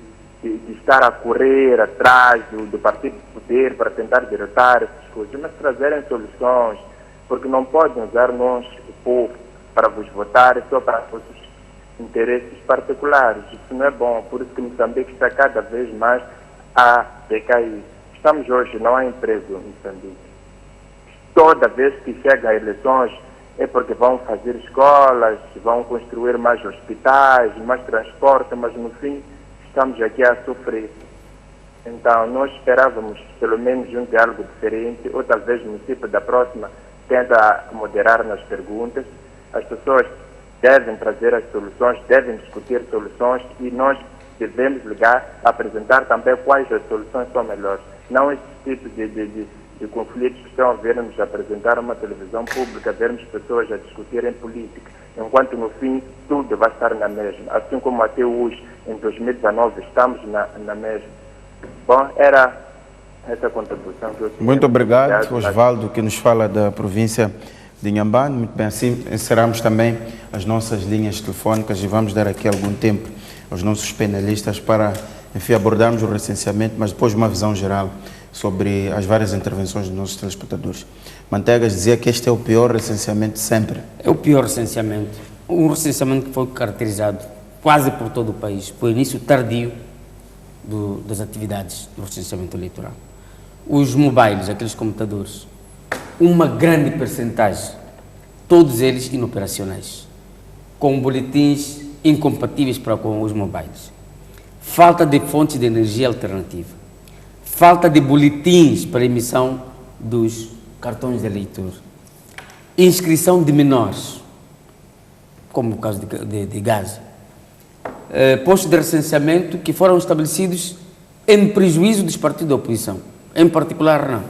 estar a correr atrás do partido do poder para tentar derrotar essas coisas, mas trazerem soluções, porque não podem usar nós, o povo, para vos votar só para os vossos interesses particulares. Isso não é bom, por isso que Moçambique está cada vez mais a decair. Estamos hoje, não há emprego em Moçambique. Toda vez que chega a eleições é porque vão fazer escolas, vão construir mais hospitais, mais transporte, mas no fim estamos aqui a sofrer. Então, nós esperávamos pelo menos um diálogo diferente, ou talvez o município da próxima tenta moderar nas perguntas. As pessoas devem trazer as soluções, devem discutir soluções e nós devemos ligar, apresentar também quais as soluções são melhores. Não esse tipo de conflitos que estão a ver-nos apresentar uma televisão pública, vermos pessoas a discutirem política, enquanto no fim tudo vai estar na mesma. Assim como até hoje, em 2019, estamos na mesma. Bom, era essa contribuição que eu tinha. Muito obrigado, Osvaldo, que nos fala da província de Inhambane. Muito bem, assim encerramos também as nossas linhas telefónicas e vamos dar aqui algum tempo aos nossos panelistas para, enfim, abordarmos o recenseamento, mas depois uma visão geral sobre as várias intervenções dos nossos telespectadores. Mantegas dizia que este é o pior recenseamento de sempre. É o pior recenseamento. Um recenseamento que foi caracterizado quase por todo o país, por início tardio das atividades do recenseamento eleitoral. Os mobiles, aqueles computadores, uma grande percentagem, todos eles inoperacionais, com boletins incompatíveis com os mobiles. Falta de fontes de energia alternativa. Falta de boletins para emissão dos cartões de eleitor. Inscrição de menores, como o caso de Gaza. Postos de recenseamento que foram estabelecidos em prejuízo dos partidos da oposição, em particular não.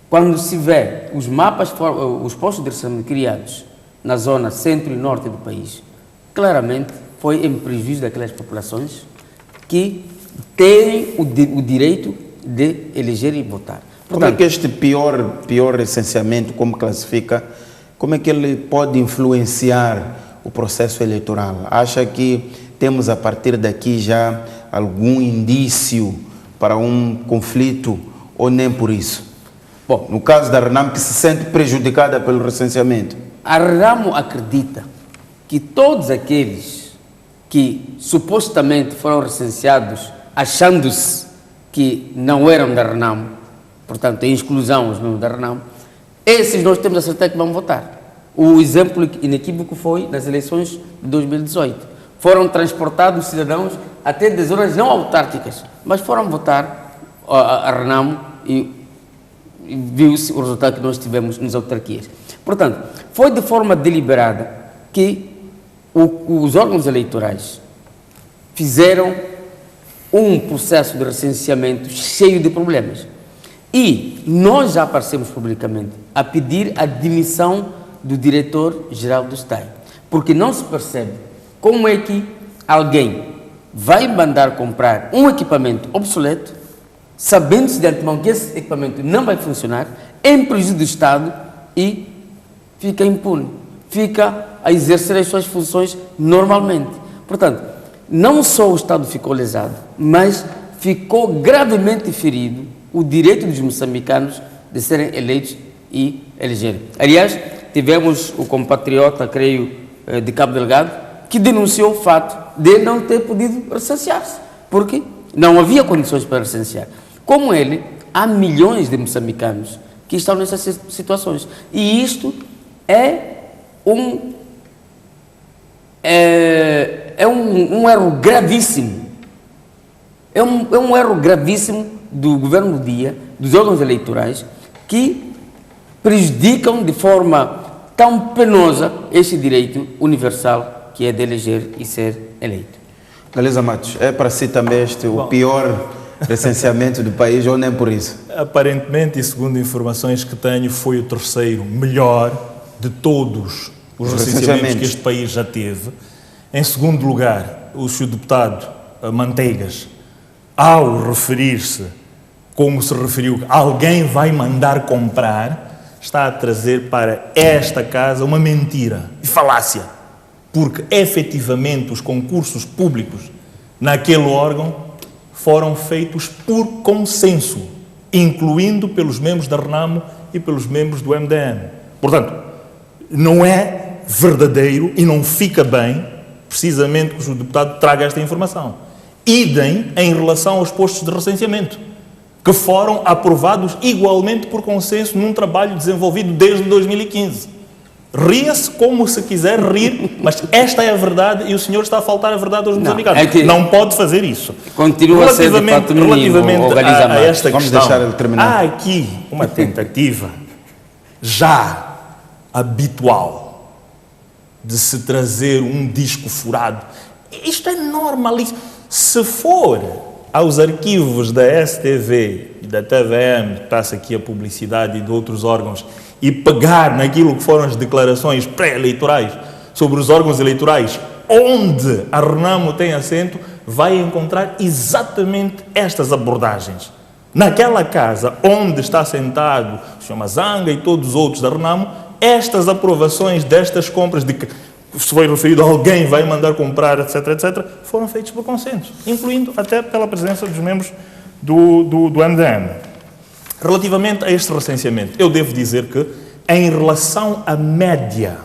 Quando se vê os mapas, os postos de recenseamento criados na zona centro e norte do país, claramente foi em prejuízo daquelas populações que têm o direito de eleger e votar. Como é que este pior recenseamento, como classifica, como é que ele pode influenciar o processo eleitoral? Acha que temos a partir daqui já algum indício para um conflito ou nem por isso? Bom, no caso da Renamo, que se sente prejudicada pelo recenseamento. A Renamo acredita que todos aqueles que supostamente foram recenseados achando-se que não eram da Renamo, portanto, em exclusão os membros da Renamo, esses nós temos a certeza que vão votar. O exemplo inequívoco foi nas eleições de 2018. Foram transportados cidadãos até de zonas não autárquicas, mas foram votar a Renamo e viu-se o resultado que nós tivemos nas autarquias. Portanto, foi de forma deliberada que os órgãos eleitorais fizeram um processo de recenseamento cheio de problemas. E nós já aparecemos publicamente a pedir a demissão do diretor-geral do STAI, porque não se percebe como é que alguém vai mandar comprar um equipamento obsoleto, sabendo-se de antemão que esse equipamento não vai funcionar, em prejuízo do Estado, e fica impune, fica a exercer as suas funções normalmente. Portanto, não só o Estado ficou lesado, mas ficou gravemente ferido o direito dos moçambicanos de serem eleitos e elegerem. Aliás, tivemos o compatriota, creio, de Cabo Delgado, que denunciou o fato de não ter podido recensear-se, porque não havia condições para recensear. Como ele, há milhões de moçambicanos que estão nessas situações. E isto é um erro gravíssimo. É um erro gravíssimo do governo do dia, dos órgãos eleitorais, que prejudicam de forma tão penosa este direito universal que é de eleger e ser eleito. Galiza Matos, é para si também o pior recenseamento do país ou nem por isso? Aparentemente, e segundo informações que tenho, foi o terceiro melhor de todos os recenseamentos que este país já teve. Em segundo lugar, o Sr. Deputado Manteigas, ao referir-se, como se referiu, alguém vai mandar comprar, está a trazer para esta casa uma mentira e falácia, porque efetivamente os concursos públicos naquele órgão foram feitos por consenso, incluindo pelos membros da Renamo e pelos membros do MDM. Portanto, não é verdadeiro e não fica bem, precisamente, que o deputado traga esta informação. Idem em relação aos postos de recenseamento, que foram aprovados igualmente por consenso num trabalho desenvolvido desde 2015. Ria-se como se quiser rir, mas esta é a verdade e o senhor está a faltar a verdade aos moçambicanos. Não pode fazer isso. Continua a ser de fato relativamente a esta Vamos questão, deixar ele terminar. há aqui uma tentativa já habitual de se trazer um disco furado. Isto é normalíssimo. Se for aos arquivos da STV e da TVM, passa aqui a publicidade e de outros órgãos, e pegar naquilo que foram as declarações pré-eleitorais sobre os órgãos eleitorais, onde a Renamo tem assento, vai encontrar exatamente estas abordagens. Naquela casa onde está sentado o Sr. Mazanga e todos os outros da Renamo, estas aprovações destas compras de que se foi referido a alguém vai mandar comprar, etc., etc., foram feitos por consenso, incluindo até pela presença dos membros do MDM. Relativamente a este recenseamento, eu devo dizer que, em relação à média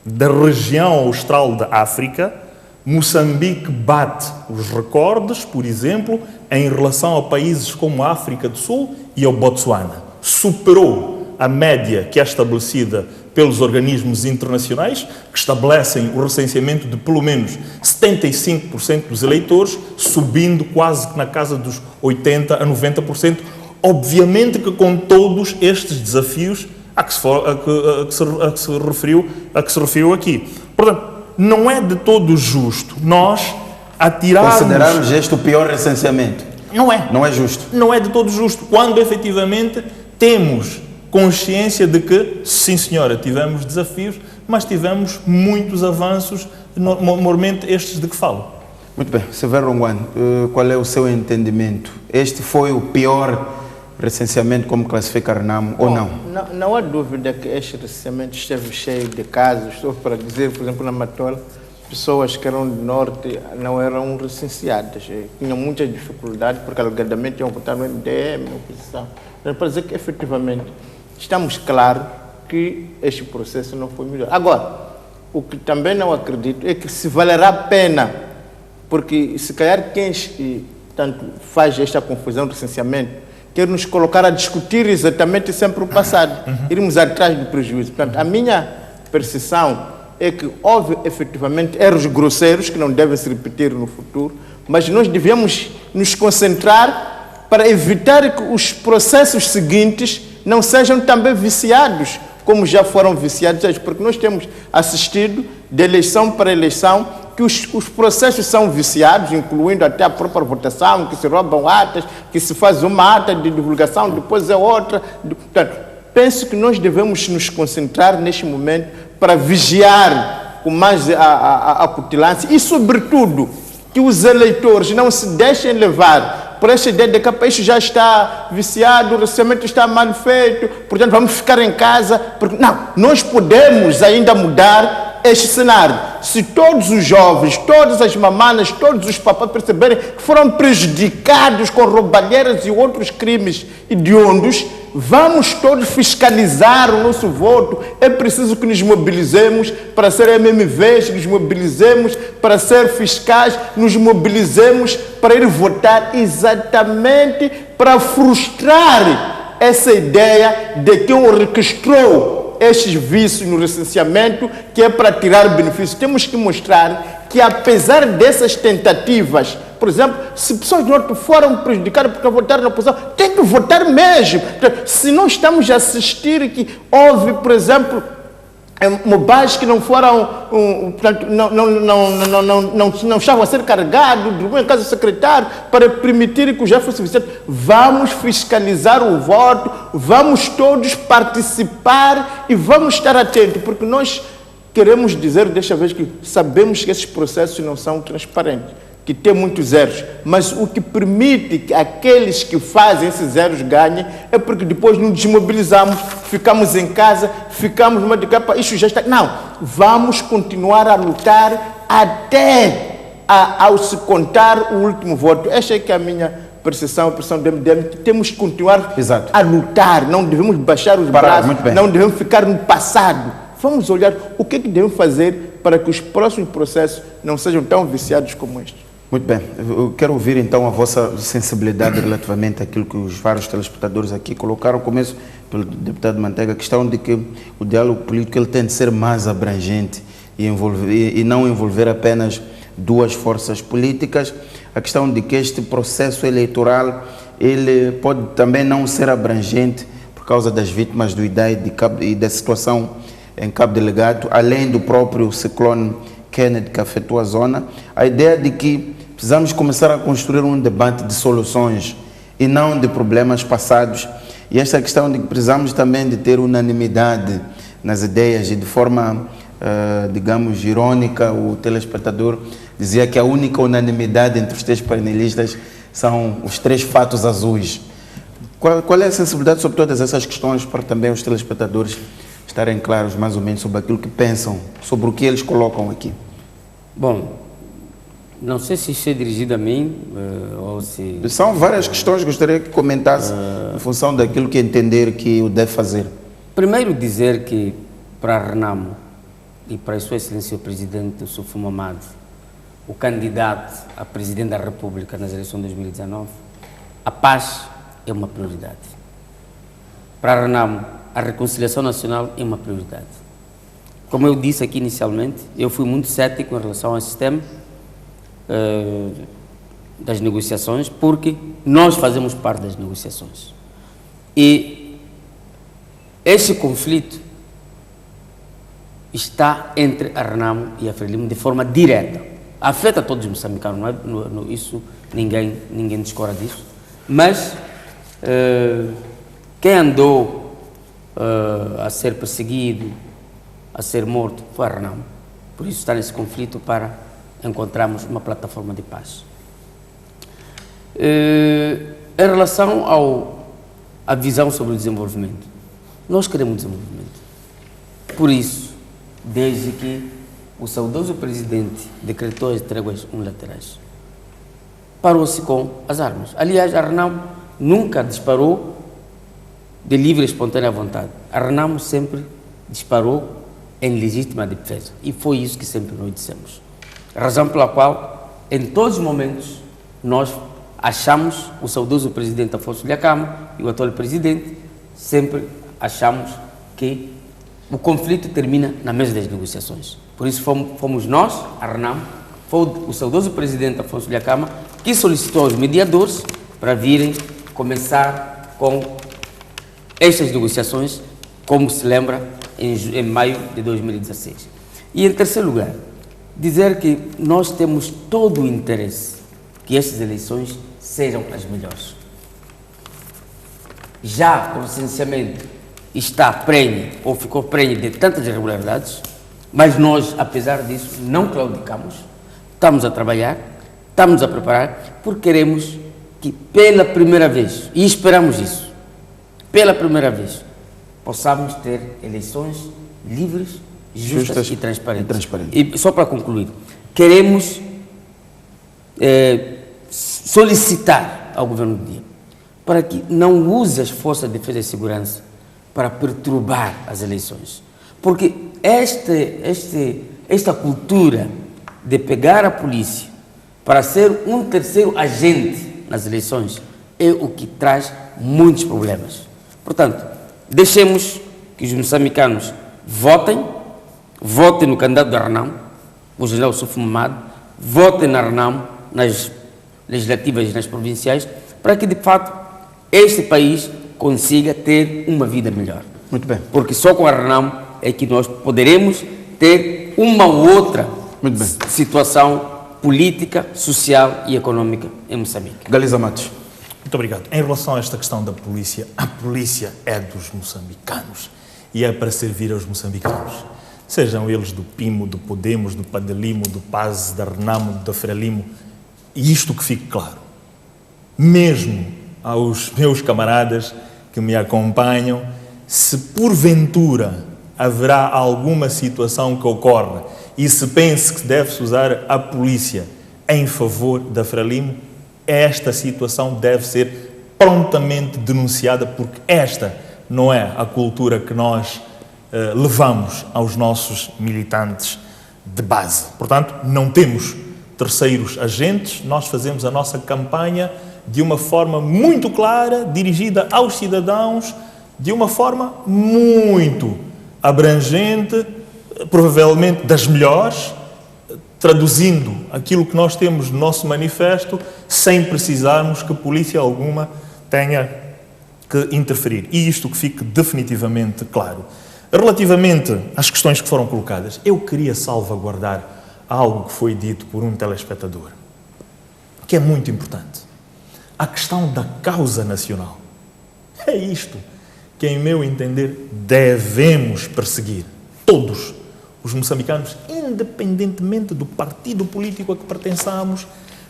da região austral da África, Moçambique bate os recordes, por exemplo, em relação a países como a África do Sul e ao Botsuana. Superou a média que é estabelecida pelos organismos internacionais, que estabelecem o recenseamento de pelo menos 75% dos eleitores, subindo quase na casa dos 80% a 90%, obviamente que com todos estes desafios a que se referiu aqui. Portanto, não é de todo justo nós atirarmos... Considerarmos este o pior recenseamento. Não é. Não é justo. Não é de todo justo, quando efetivamente temos consciência de que, sim senhora, tivemos desafios, mas tivemos muitos avanços, normalmente estes de que falo. Muito bem. Severo Ronguane, qual é o seu entendimento? Este foi o pior recenseamento como classifica a Renamo ou não? Não há dúvida que este recenseamento esteve cheio de casos. Só para dizer, por exemplo, na Matola, pessoas que eram do norte não eram recenseadas. Tinham muitas dificuldades, porque alegadamente iam votar no MDM, na oposição. Então, para dizer que, efetivamente, estamos claros que este processo não foi melhor. Agora, o que também não acredito é que se valerá a pena, porque se calhar quem tanto faz esta confusão do recenseamento quer nos colocar a discutir exatamente sempre o passado, irmos atrás do prejuízo. Portanto, a minha percepção é que houve efetivamente erros grosseiros que não devem se repetir no futuro, mas nós devemos nos concentrar para evitar que os processos seguintes não sejam também viciados, como já foram viciados, porque nós temos assistido de eleição para eleição que os processos são viciados, incluindo até a própria votação, que se roubam atas, que se faz uma ata de divulgação, depois é outra. Portanto, penso que nós devemos nos concentrar neste momento para vigiar com mais a acutilância e, sobretudo, que os eleitores não se deixem levar por esta ideia de que isso já está viciado, o recenseamento está mal feito, portanto vamos ficar em casa. Porque, não, nós podemos ainda mudar este cenário. Se todos os jovens, todas as mamanas, todos os papás perceberem que foram prejudicados com roubalheiras e outros crimes hediondos, vamos todos fiscalizar o nosso voto. É preciso que nos mobilizemos para ser MMVs, nos mobilizemos para ser fiscais, nos mobilizemos para ir votar exatamente para frustrar essa ideia de que orquestrou estes vícios no recenseamento, que é para tirar benefícios. Temos que mostrar que, apesar dessas tentativas, por exemplo, se pessoas do norte foram prejudicadas porque votaram na oposição, tem que votar mesmo. Se não estamos a assistir que houve, por exemplo, mobiles que não foram, portanto, não estavam a ser carregados, em casa do secretário, para permitir que o já fosse suficiente. Vamos fiscalizar o voto, vamos todos participar e vamos estar atentos, porque nós queremos dizer desta vez que sabemos que esses processos não são transparentes, que tem muitos erros, mas o que permite que aqueles que fazem esses erros ganhem é porque depois nos desmobilizamos, ficamos em casa, ficamos numa de capa, isso já está. Não, vamos continuar a lutar até ao se contar o último voto. Esta é que é a minha percepção, a percepção do MDM, que temos que continuar a lutar, não devemos baixar os braços, não devemos ficar no passado. Vamos olhar o que devemos fazer para que os próximos processos não sejam tão viciados como este. Muito bem, eu quero ouvir então a vossa sensibilidade relativamente àquilo que os vários telespectadores aqui colocaram. Começo pelo deputado Manteiga, a questão de que o diálogo político ele tem de ser mais abrangente e não envolver apenas duas forças políticas. A questão de que este processo eleitoral ele pode também não ser abrangente por causa das vítimas do IDAI e da situação em Cabo Delgado, além do próprio ciclone Kennedy que afetou a zona. A ideia de que precisamos começar a construir um debate de soluções e não de problemas passados. E esta questão de que precisamos também de ter unanimidade nas ideias e de forma, digamos, irônica, o telespectador dizia que a única unanimidade entre os três painelistas são os três fatos azuis. Qual é a sensibilidade sobre todas essas questões para também os telespectadores estarem claros mais ou menos sobre aquilo que pensam, sobre o que eles colocam aqui? Bom, não sei se isso é dirigido a mim ou se... São várias questões que gostaria que comentasse em função daquilo que entender que o deve fazer. Primeiro dizer que para a Renamo e para a Sua Excelência o Presidente Sufo Mahamat, o candidato a Presidente da República nas eleições de 2019, a paz é uma prioridade. Para a Renamo, a reconciliação nacional é uma prioridade. Como eu disse aqui inicialmente, eu fui muito cético em relação ao sistema das negociações, porque nós fazemos parte das negociações. E esse conflito está entre a Renamo e a Frelimo de forma direta. Afeta todos os moçambicanos, não é? Isso ninguém discorda disso. Mas quem andou a ser perseguido, a ser morto, foi a Renamo. Por isso está nesse conflito para encontrarmos uma plataforma de paz. Em relação à visão sobre o desenvolvimento, nós queremos desenvolvimento. Por isso, desde que o saudoso presidente decretou as tréguas unilaterais, parou-se com as armas. Aliás, a Renamo nunca disparou de livre e espontânea vontade. A Renamo sempre disparou em legítima defesa. E foi isso que sempre nós dissemos. Razão pela qual, em todos os momentos, nós achamos, o saudoso presidente Afonso Dhlakama e o atual presidente, sempre achamos que o conflito termina na mesa das negociações. Por isso fomos nós, a Renamo, foi o saudoso presidente Afonso Dhlakama, que solicitou aos mediadores para virem começar com estas negociações, como se lembra, em maio de 2016. E em terceiro lugar, dizer que nós temos todo o interesse que estas eleições sejam as melhores. Já conscienciamento está prenhe, ou ficou prenhe de tantas irregularidades, mas nós, apesar disso, não claudicamos, estamos a trabalhar, estamos a preparar, porque queremos que pela primeira vez, e esperamos isso, pela primeira vez, possamos ter eleições livres, justas e transparentes. E só para concluir, queremos solicitar ao governo do dia para que não use as forças de defesa e segurança para perturbar as eleições. Porque esta cultura de pegar a polícia para ser um terceiro agente nas eleições é o que traz muitos problemas. Portanto, deixemos que os moçambicanos votem no candidato da Renamo, o general Suf Mamad, votem na Renamo, nas legislativas e nas provinciais, para que, de fato, este país consiga ter uma vida melhor. Muito bem. Porque só com a Renamo é que nós poderemos ter uma ou outra situação política, social e econômica em Moçambique. Galiza Matos. Muito obrigado. Em relação a esta questão da polícia, a polícia é dos moçambicanos e é para servir aos moçambicanos. Sejam eles do PIMO, do Podemos, do Padelimo, do PAS, da Renamo, da Frelimo. E isto que fique claro. Mesmo aos meus camaradas que me acompanham, se porventura haverá alguma situação que ocorra e se pense que deve-se usar a polícia em favor da Frelimo, esta situação deve ser prontamente denunciada, porque esta não é a cultura que nós levamos aos nossos militantes de base. Portanto, não temos terceiros agentes, nós fazemos a nossa campanha de uma forma muito clara, dirigida aos cidadãos, de uma forma muito abrangente, provavelmente das melhores, traduzindo aquilo que nós temos no nosso manifesto, sem precisarmos que polícia alguma tenha que interferir. E isto que fique definitivamente claro. Relativamente às questões que foram colocadas, eu queria salvaguardar algo que foi dito por um telespectador, que é muito importante. A questão da causa nacional. É isto que, em meu entender, devemos perseguir. Todos os moçambicanos, independentemente do partido político a que pertençamos,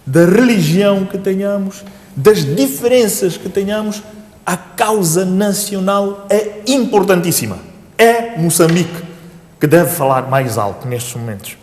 da religião que tenhamos, das diferenças que tenhamos, a causa nacional é importantíssima. É Moçambique que deve falar mais alto nestes momentos.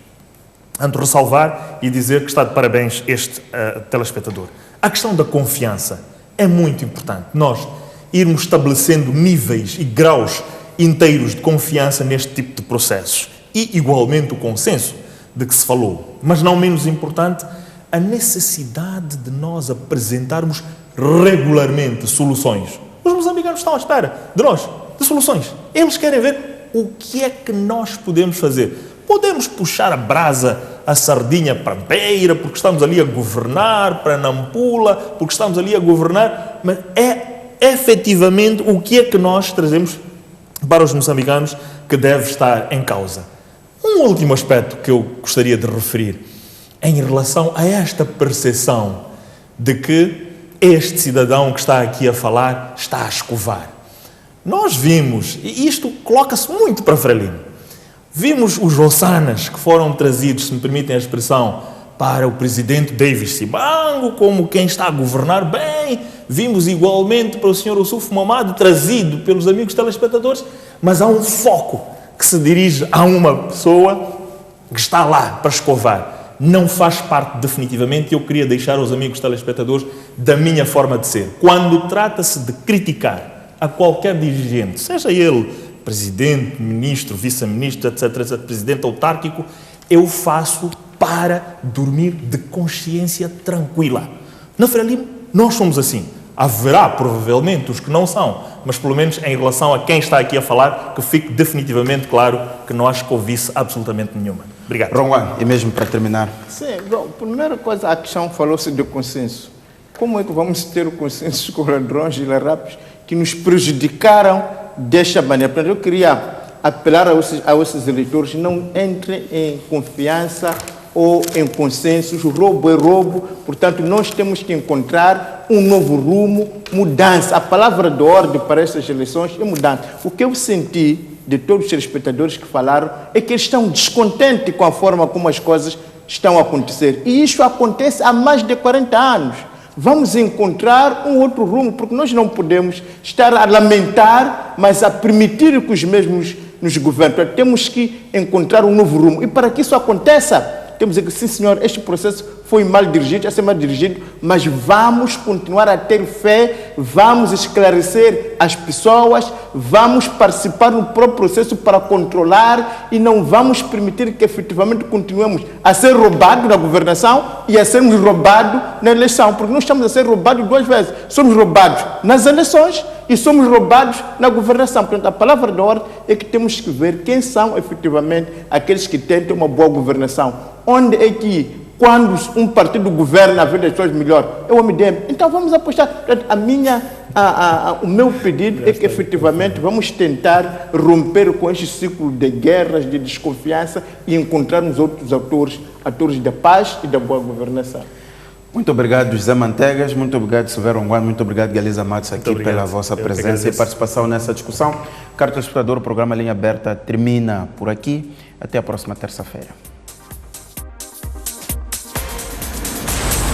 Ando a ressalvar e dizer que está de parabéns este telespectador. A questão da confiança é muito importante. Nós irmos estabelecendo níveis e graus inteiros de confiança neste tipo de processos. E, igualmente, o consenso de que se falou. Mas, não menos importante, a necessidade de nós apresentarmos regularmente soluções. Os moçambicanos estão à espera de nós, de soluções. Eles querem ver o que é que nós podemos fazer. Podemos puxar a brasa, a sardinha para a beira, porque estamos ali a governar, para Nampula, porque estamos ali a governar, mas é efetivamente o que é que nós trazemos para os moçambicanos que deve estar em causa. Um último aspecto que eu gostaria de referir em relação a esta percepção de que este cidadão que está aqui a falar está a escovar. Nós vimos, e isto coloca-se muito para Frelimo, vimos os Rossanas que foram trazidos, se me permitem a expressão, para o presidente Davis Sibango, como quem está a governar bem. Vimos igualmente para o senhor Suf Mamad, trazido pelos amigos telespectadores, mas há um foco que se dirige a uma pessoa que está lá para escovar, não faz parte definitivamente. Eu queria deixar aos amigos telespectadores da minha forma de ser. Quando trata-se de criticar a qualquer dirigente, seja ele presidente, ministro, vice-ministro, etc., presidente autárquico, eu faço para dormir de consciência tranquila. Na Frelimo, nós somos assim. Haverá, provavelmente, os que não são, mas pelo menos em relação a quem está aqui a falar, que fique definitivamente claro que não há escovice absolutamente nenhuma. Obrigado. Ronguan, e mesmo para terminar. Sim, bom, primeira coisa, a questão falou-se de consenso. Como é que vamos ter o consenso com ladrões e larrapos que nos prejudicaram desta maneira? Portanto, eu queria apelar a esses eleitores, não entrem em confiança ou em consensos, roubo é roubo, portanto nós temos que encontrar um novo rumo, mudança. A palavra de ordem para essas eleições é mudança. O que eu senti de todos os telespectadores que falaram é que eles estão descontentes com a forma como as coisas estão a acontecer. E isso acontece há mais de 40 anos. Vamos encontrar um outro rumo, porque nós não podemos estar a lamentar, mas a permitir que os mesmos nos governem. Então, temos que encontrar um novo rumo. E para que isso aconteça, temos que dizer que, sim, senhor, este processo foi mal dirigido, a ser mal dirigido, mas vamos continuar a ter fé, vamos esclarecer as pessoas, vamos participar no próprio processo para controlar e não vamos permitir que efetivamente continuemos a ser roubados na governação e a sermos roubados na eleição, porque nós estamos a ser roubados duas vezes. Somos roubados nas eleições e somos roubados na governação. Portanto, a palavra da ordem é que temos que ver quem são efetivamente aqueles que tentam uma boa governação. Onde é que, quando um partido governa a vida das pessoas melhor, é o MDM. Então vamos apostar. Portanto, o meu pedido é que efetivamente vamos tentar romper com este ciclo de guerras, de desconfiança e encontrarmos outros atores da paz e da boa governação. Muito obrigado, José Mantegas, muito obrigado, Silvério Ronguan, muito obrigado, Galiza Matos, aqui pela vossa presença e participação nessa discussão. Caro telespectador, o programa Linha Aberta termina por aqui. Até a próxima terça-feira.